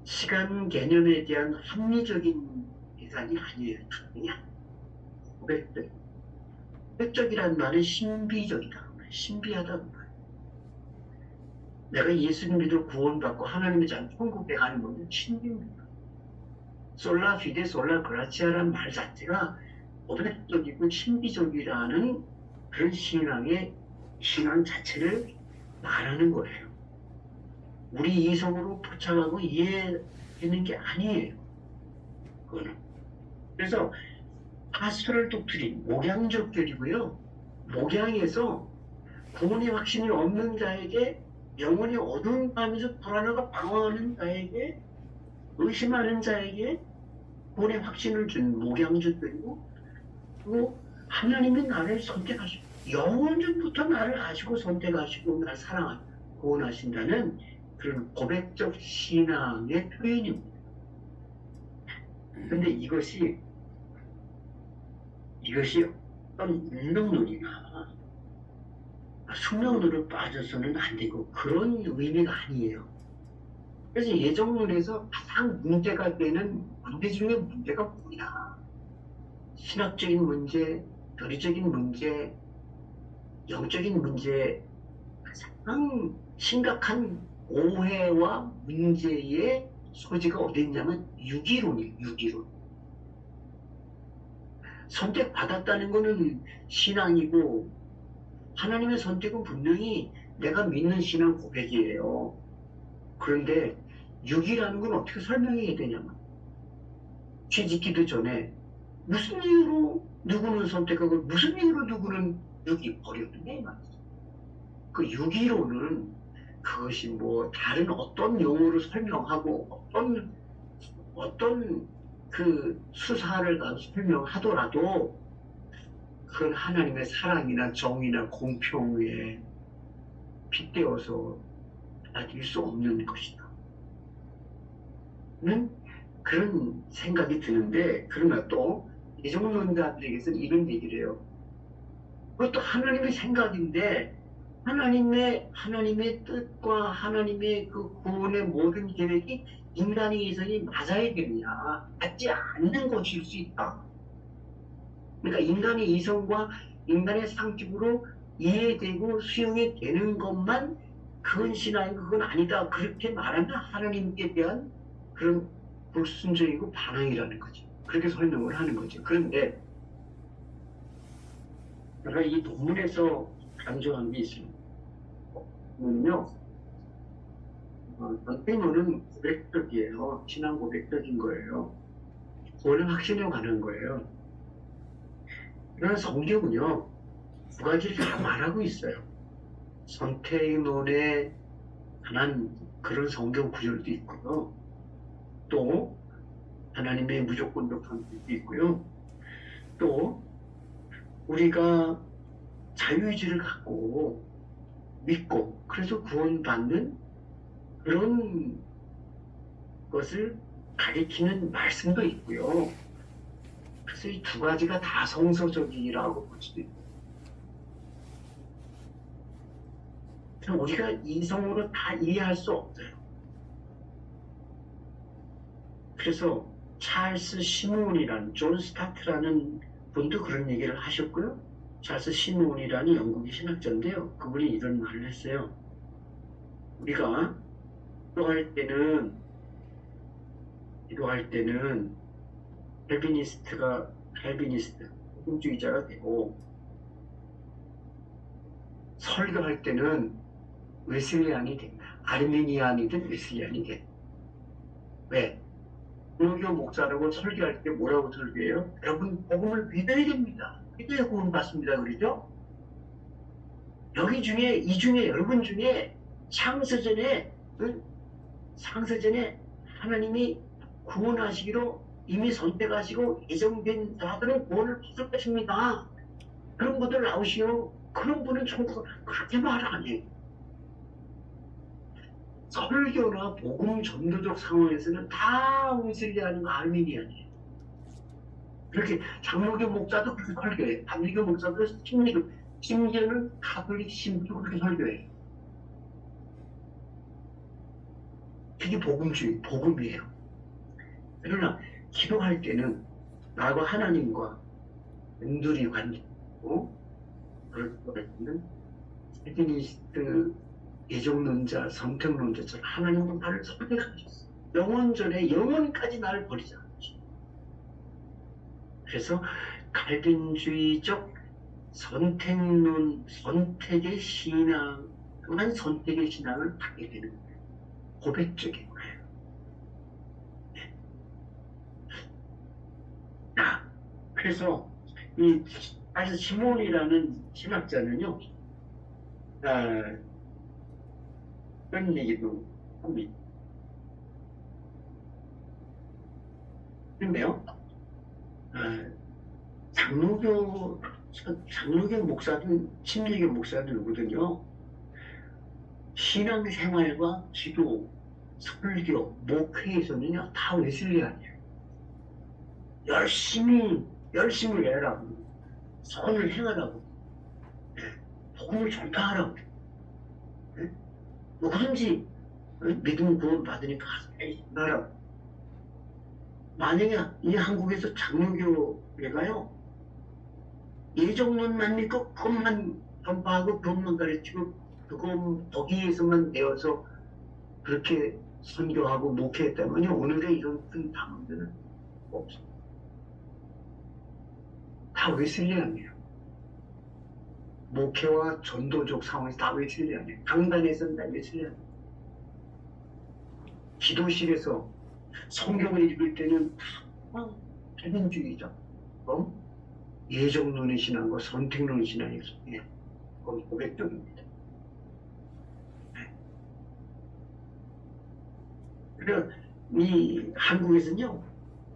시간 개념에 대한 합리적인 계산이 아니에요. 그냥 고백적. 고백적이라는 말은 신비적이다. 신비하다. 내가 예수님 믿어 구원받고 하나님의 자 천국에 가는 것은 신비입니다. 솔라 피데 솔라 그라치아라는 말 자체가 고백적이고 신비적이라는 그런 신앙 자체를 말하는 거예요. 우리 이성으로 포착하고 이해되는 게 아니에요. 그거는. 그래서 파스토럴 독트린, 목양적결이고요. 목양에서 구원의 확신이 없는 자에게 영혼이 어두운 밤에서 불안하고 방황하는 자에게 의심하는 자에게 구원의 확신을 준 목양적결이고 그리고 하나님이 나를 선택하시고 영원전부터 나를 아시고 선택하시고 나를 사랑하시고 구원하신다는 그런 고백적 신앙의 표현입니다. 그런데 이것이 어떤 운명론이나 숙명론으로 빠져서는 안 되고 그런 의미가 아니에요. 그래서 예정론에서 가장 문제가 되는 문제 중에 문제가 뭐냐? 신학적인 문제, 교리적인 문제, 영적인 문제, 가장 심각한 오해와 문제의 소지가 어디 있냐면 유기론이에요. 유기론. 선택받았다는 것은 신앙이고 하나님의 선택은 분명히 내가 믿는 신앙 고백이에요. 그런데 유기라는 건 어떻게 설명해야 되냐면 취직기도 전에 무슨 이유로 누구는 선택하고 무슨 이유로 누구는 유기 버렸는데 말이죠. 그 유기론은 그것이 뭐 다른 어떤 용어로 설명하고 어떤 그 수사를 가지고 설명하더라도 그건 하나님의 사랑이나 정의나 공평에 빗대어서 받아들일 수 없는 것이다. 는 그런 생각이 드는데 그러나 또 예정론자들에게서는 이런 얘기를 해요. 그것도 하나님의 생각인데 하나님의 뜻과 하나님의 그 구원의 모든 계획이 인간의 이성이 맞아야 되느냐 맞지 않는 것일 수 있다. 그러니까 인간의 이성과 인간의 상식으로 이해되고 수용이 되는 것만 그건 신앙이고 그건 아니다. 그렇게 말하면 하나님께 대한 그런 불순종이고 반항이라는 거지. 그렇게 설명을 하는 거죠. 그런데 제가 이 논문에서 강조한 게 있습니다. 는요, 전태문은 고백적이에요. 신앙 고백적인 거예요. 구원의 확신에 관한 거예요. 그러나 성경은요, 두 가지를 다 말하고 있어요. 선택론에 관한 그런 성경 구절도 있고요. 또 하나님의 무조건적 선택도 있고요. 또 우리가 자유의지를 갖고 믿고 그래서 구원받는 그런 것을 가리키는 말씀도 있고요. 그래서 이 두 가지가 다 성서적이라고 볼 수도 있고 우리가 이성으로 다 이해할 수 없어요. 그래서 찰스 시몬이라는 존 스타트라는 분도 그런 얘기를 하셨고요. 찰스 시몬이라는 영국의 신학자인데요. 그분이 이런 말을 했어요. 우리가 기도할 때는 헬비니스트, 복음주의자가 되고 설교할 때는 웨슬리안이 돼. 아르메니안이든 웨슬리안이 돼. 왜? 장로교 목사라고 설교할 때 뭐라고 설교해요? 여러분 복음을 믿어야 됩니다. 믿어야 구원 받습니다. 그러죠? 여기 중에 이 중에 여러분 중에 창세전에 창세전에 하나님이 구원하시기로 이미 선택하시고 예정된 자들은 구원을 받을 것입니다. 그런 분들 나오시오. 그런 분은 천국 그렇게 말 안 해. 설교나 복음 전도적 상황에서는 다 웨슬리안이고 아르미니안이에요. 그렇게 장로교 목사도 그렇게 설교해요. 감리교 목사도 심지어는 가톨릭 신부도 그렇게 설교해요. 그게 복음주의, 복음이에요. 그러나 기도할 때는 나하고 하나님과 은둘이 관계고 그럴 때는 페미니스트, 예정론자, 선택론자처럼 하나님은 나를 선택하셨어. 영원전에 영원까지 나를 버리지 않으셨어. 그래서 갈빈주의적 선택론, 선택의 신앙을 갖게 되는 거예요. 고백적인 거예요. 그래서 사실 시몬이라는 신학자는요, 그런 얘기도 합니다. 그런데요, 장로교 목사든 침례교 목사들이거든요. 신앙생활과 기도, 설교, 목회에서는요 다 웨슬리안이에요. 열심히 해라고, 선을 행하라고, 복음을 전파하라고, 뭐든지 믿음 구원 받으니까 하라고. 만약에 이 한국에서 장로교회가요 예정론만 믿고 그것만 전파하고 그것만 가르치고 거기에서만 배워서 그렇게 선교하고 목회했다면요 오늘의 이런 큰 당원들은 없어. 다 웨슬리안이에요. 목회와 전도적 상황에서 다 웨슬리안이에요. 강단에서는 다 웨슬리안이에요. 기도실에서 성경을 읽을 때는 다 개인주의죠. 예정론의 신앙과 선택론의 신앙이 있어요. 그건 고백적입니다. 그래서 이 한국에서는요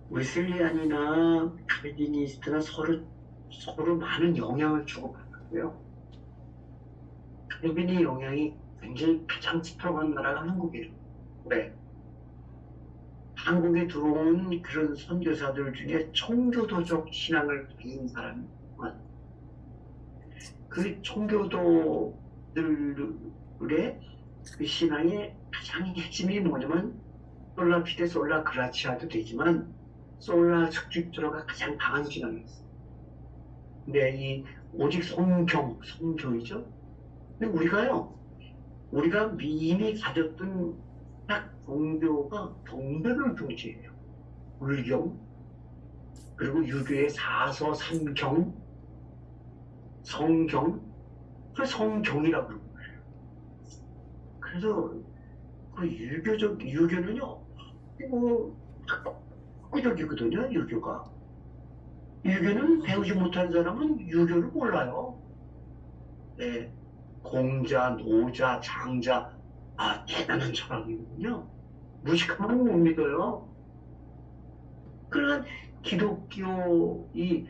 웨슬리안이나 칼비니스트나 서로 많은 영향을 주고받고요. 칼빈의 영향이 굉장히 가장 짙어간 나라가 한국이에요. 왜? 한국에 들어온 그런 선교사들 중에 청교도적 신앙을 가진 사람이 그 청교도들의 그 신앙의 가장 핵심이 뭐냐면 솔라 피데 솔라 그라치아도 되지만 솔라 스크립트로가 가장 강한 신앙이었어요. 근데 이 오직 성경이죠. 근데 우리가 이미 가졌던 딱 종교가 경배를 중시해요. 불경, 그리고 유교의 사서, 삼경, 성경, 그 성경이라고 그러는 거예요. 그래서 그 유교는요, 학구적이거든요, 유교가. 유교는 배우지 못한 사람은 유교를 몰라요. 네, 공자, 노자, 장자, 대단한 철학이거든요. 무식하면 못 믿어요. 그러나 기독교이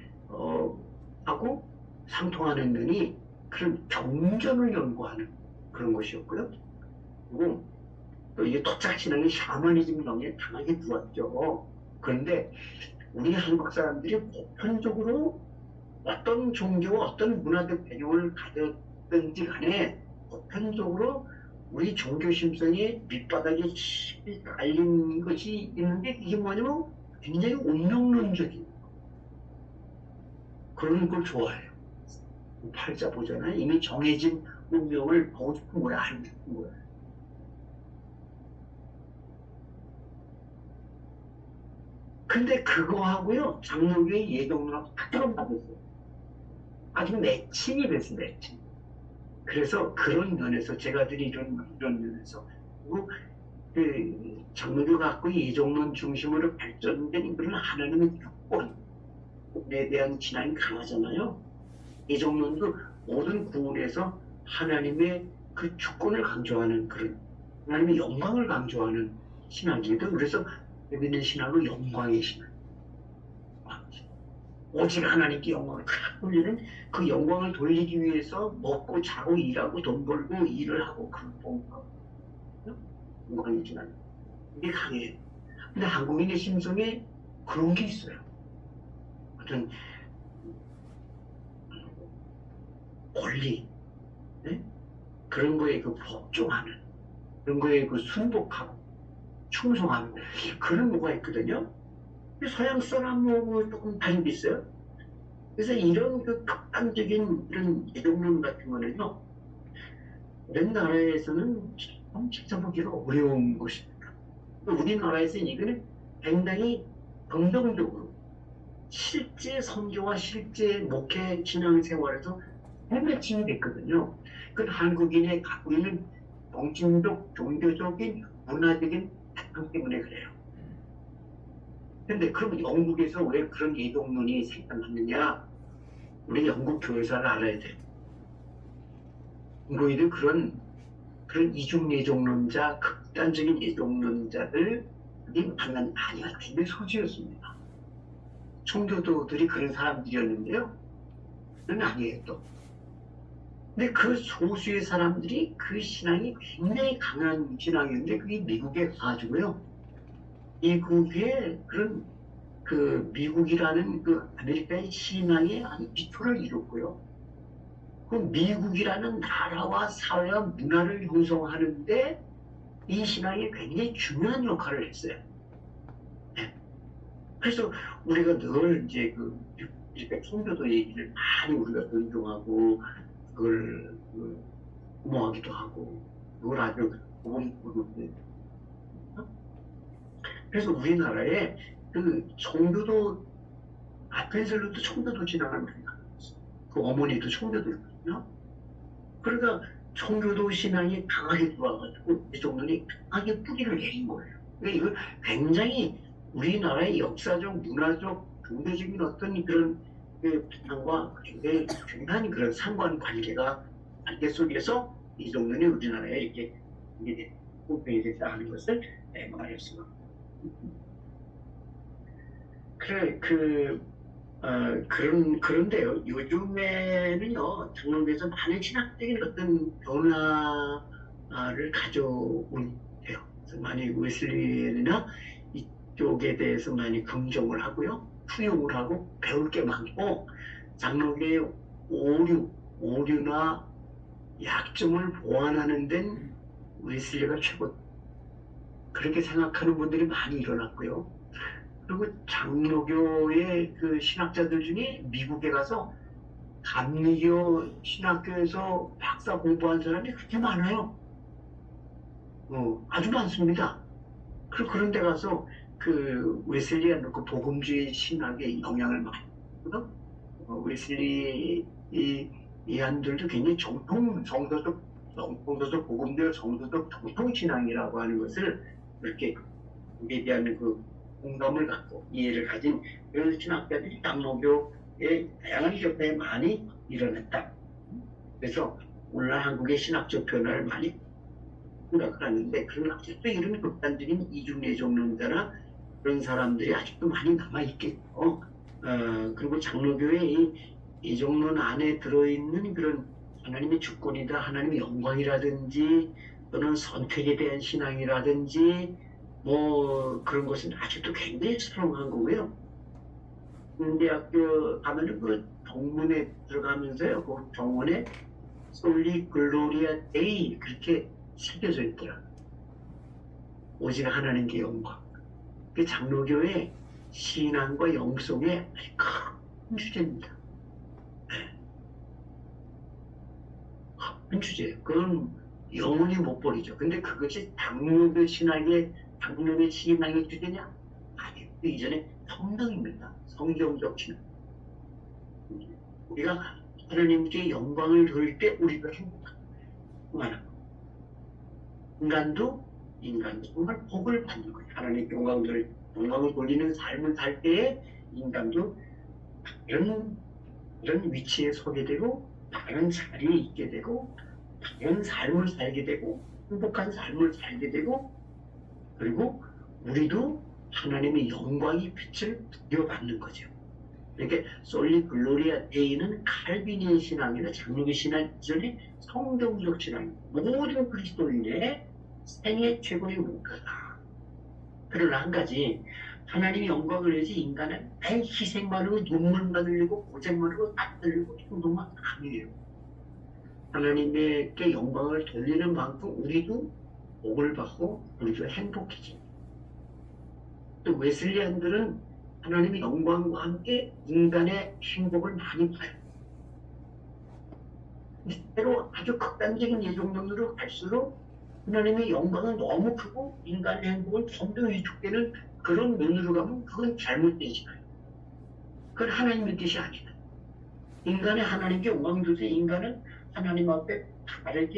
하고 상통하는 면이 그런 경전을 연구하는 그런 것이었고요. 그리고 또 이게 토착신앙이 샤머니즘 영에 강하게 들어왔죠. 그런데 우리 한국 사람들이 보편적으로 어떤 종교와 어떤 문화적 배경을 가졌든지 간에 보편적으로 우리 종교 심성이 밑바닥에 깔린 것이 있는데 이게 뭐냐면 굉장히 운명론적인 그런 걸 좋아해요. 팔자 보잖아요. 이미 정해진 운명을 보고 싶은 거야, 알고 싶은 거야. 근데 그거하고요, 장로교의 예정론하고 다 다른 답이었어요. 아주 매칭이 됐어, 매칭. 그래서 그런 면에서 제가 드린 이런 면에서 그리고 그 장로교 갖고 이종론 중심으로 발전된 그런 하나님의 주권에 대한 신앙이 강하잖아요. 이종론도 모든 구원에서 하나님의 그 주권을 강조하는 그런 하나님의 영광을 강조하는 신앙입니다. 그래서 여기 있는 신앙은 영광의 신앙. 오직 하나님께 영광을 돌리는 그 영광을 돌리기 위해서 먹고 자고 일하고 돈 벌고 일을 하고 그런 영광의 신앙. 이게 강해요. 근데 한국인의 심성에 그런 게 있어요. 어떤 권리, 네? 그런 거에 그 복종하는, 그런 거에 그 순복하고 충성하는 그런 뭐가 있거든요. 서양 사람하고 조금 다른 게 있어요. 그래서 이런 그 극단적인 이런 이동론 같은 거는요, 다른 나라에서는 참 지켜보기가 어려운 것입니다. 우리나라에서는 이거는 굉장히 긍정적으로 실제 선교와 실제 목회 신앙 생활에서 해매칭이 됐거든요. 그 한국인의 갖고 있는 정신적, 종교적인, 문화적인 특성 때문에 그래요. 근데 그럼 영국에서 왜 그런 이동론이 생겨났느냐? 우리 영국 교회사를 알아야 돼요. 너희들 그런 이중예종론자, 극단적인 예종론자들이 만난 아니야. 굉장히 소수였습니다. 총교도들이 그런 사람들이었는데요. 그건 아니에요, 또. 근데 그 소수의 사람들이 그 신앙이 굉장히 강한 신앙이었는데 그게 미국에 가가지고요. 미국의 그런 그 미국이라는 그 아메리카의 신앙의 한 기초를 이뤘고요. 그 미국이라는 나라와 사회와 문화를 형성하는데 이 신앙이 굉장히 중요한 역할을 했어요. 네. 그래서 우리가 늘 이제 이렇게 총교도 얘기를 많이 우리가 존중하고 그걸 고마워하기도 하고 그걸 아주 고맙고 그래서 우리나라에 그 총교도 아펜셀로도 총교도 지나가는 그 어머니도 총교도였거든요. 그러니까 총교도 신앙이 강하게 들어와가지고 이종론이 강하게 뿌리를 내린 거예요. 그러니까 이걸 굉장히 우리나라의 역사적, 문화적, 종교적인 어떤 그런 바탕과 굉장히 중요한 그런 상관관계가 관계 속에서 이종론이 우리나라에 이렇게 공평이 됐다 하는 것을 말했습니다. 그래, 그런데요, 요즘에는요, 장로교에서 많은 신학적인 어떤 변화를 가져온 돼요. 그래서 많이 웨슬리나 이쪽에 대해서 많이 긍정을 하고요, 투영을 하고, 배울 게 많고, 장로교의 오류나 약점을 보완하는 데는 웨슬리가 최고. 그렇게 생각하는 분들이 많이 일어났고요. 그리고 장로교의 그 신학자들 중에 미국에 가서 감리교 신학교에서 박사 공부한 사람이 그렇게 많아요. 아주 많습니다. 그런 데 가서 그 웨슬리안 그 복음주의 신학에 영향을 많이 받거든. 웨슬리 이안들도 굉장히 정도적 복음적 정도적 정통 신앙이라고 하는 것을 이렇게 거기에 대한 그 공감을 갖고 이해를 가진 그런 신학자들이 장로교의 다양한 교파에 많이 일어났다. 그래서 오늘날 한국의 신학적 변화를 많이 생각을 하는데 그런 아직도 이런 극단적인 이중예종론자나 그런 사람들이 아직도 많이 남아있겠고 그리고 장로교의 이종론 안에 들어있는 그런 하나님의 주권이다, 하나님의 영광이라든지 또는 선택에 대한 신앙이라든지 뭐 그런 것은 아직도 굉장히 스트롱한 거고요. 대학교 가면은 그 정문에 들어가면서요, 그 정문에 솔리 글로리아 데이 그렇게 새겨져 있더라. 오직 하나님께 영광. 그 장로교의 신앙과 영성의 큰 주제입니다. 네. 큰 주제. 그건 영원히 못 버리죠. 근데 그것이 장로교 신앙의 주제냐? 아니요. 그 이전에 성경입니다. 성경적 신앙. 우리가 하나님께 영광을 돌릴 때 우리가 행복합니다. 하나. 인간도 정말 복을 받는 거예요. 하나님께 영광을 돌리는 삶을 살 때에 인간도 이런 위치에 서게 되고 다른 자리에 있게 되고 다른 삶을 살게 되고 행복한 삶을 살게 되고 그리고 우리도 하나님의 영광의 빛을 부여받는 거죠. 이렇게 솔리 글로리아 데이는 칼빈의 신앙이나 장로의 신앙 이전에 성경적 신앙 모든 그리스도인의 생애 최고의 목표다. 그러나 한 가지 하나님이 영광을 위해서 인간은 매 희생만 하고 눈물만 흘리고 고생만 하고 땀 흘리고 행동만 아니에요. 하나님께 영광을 돌리는 만큼 우리도 복을 받고 우리도 행복해집니다. 또 웨슬리안들은 하나님의 영광과 함께 인간의 행복을 많이 봐요. 때로 아주 극단적인 예정론으로 갈수록 하나님의 영광은 너무 크고 인간의 행복은 점점 위축되는 그런 면으로 가면 그건 잘못된 시나요. 그건 하나님의 뜻이 아니다. 인간의 하나님께 영광을 줘서 인간은 하나님 앞에 다르게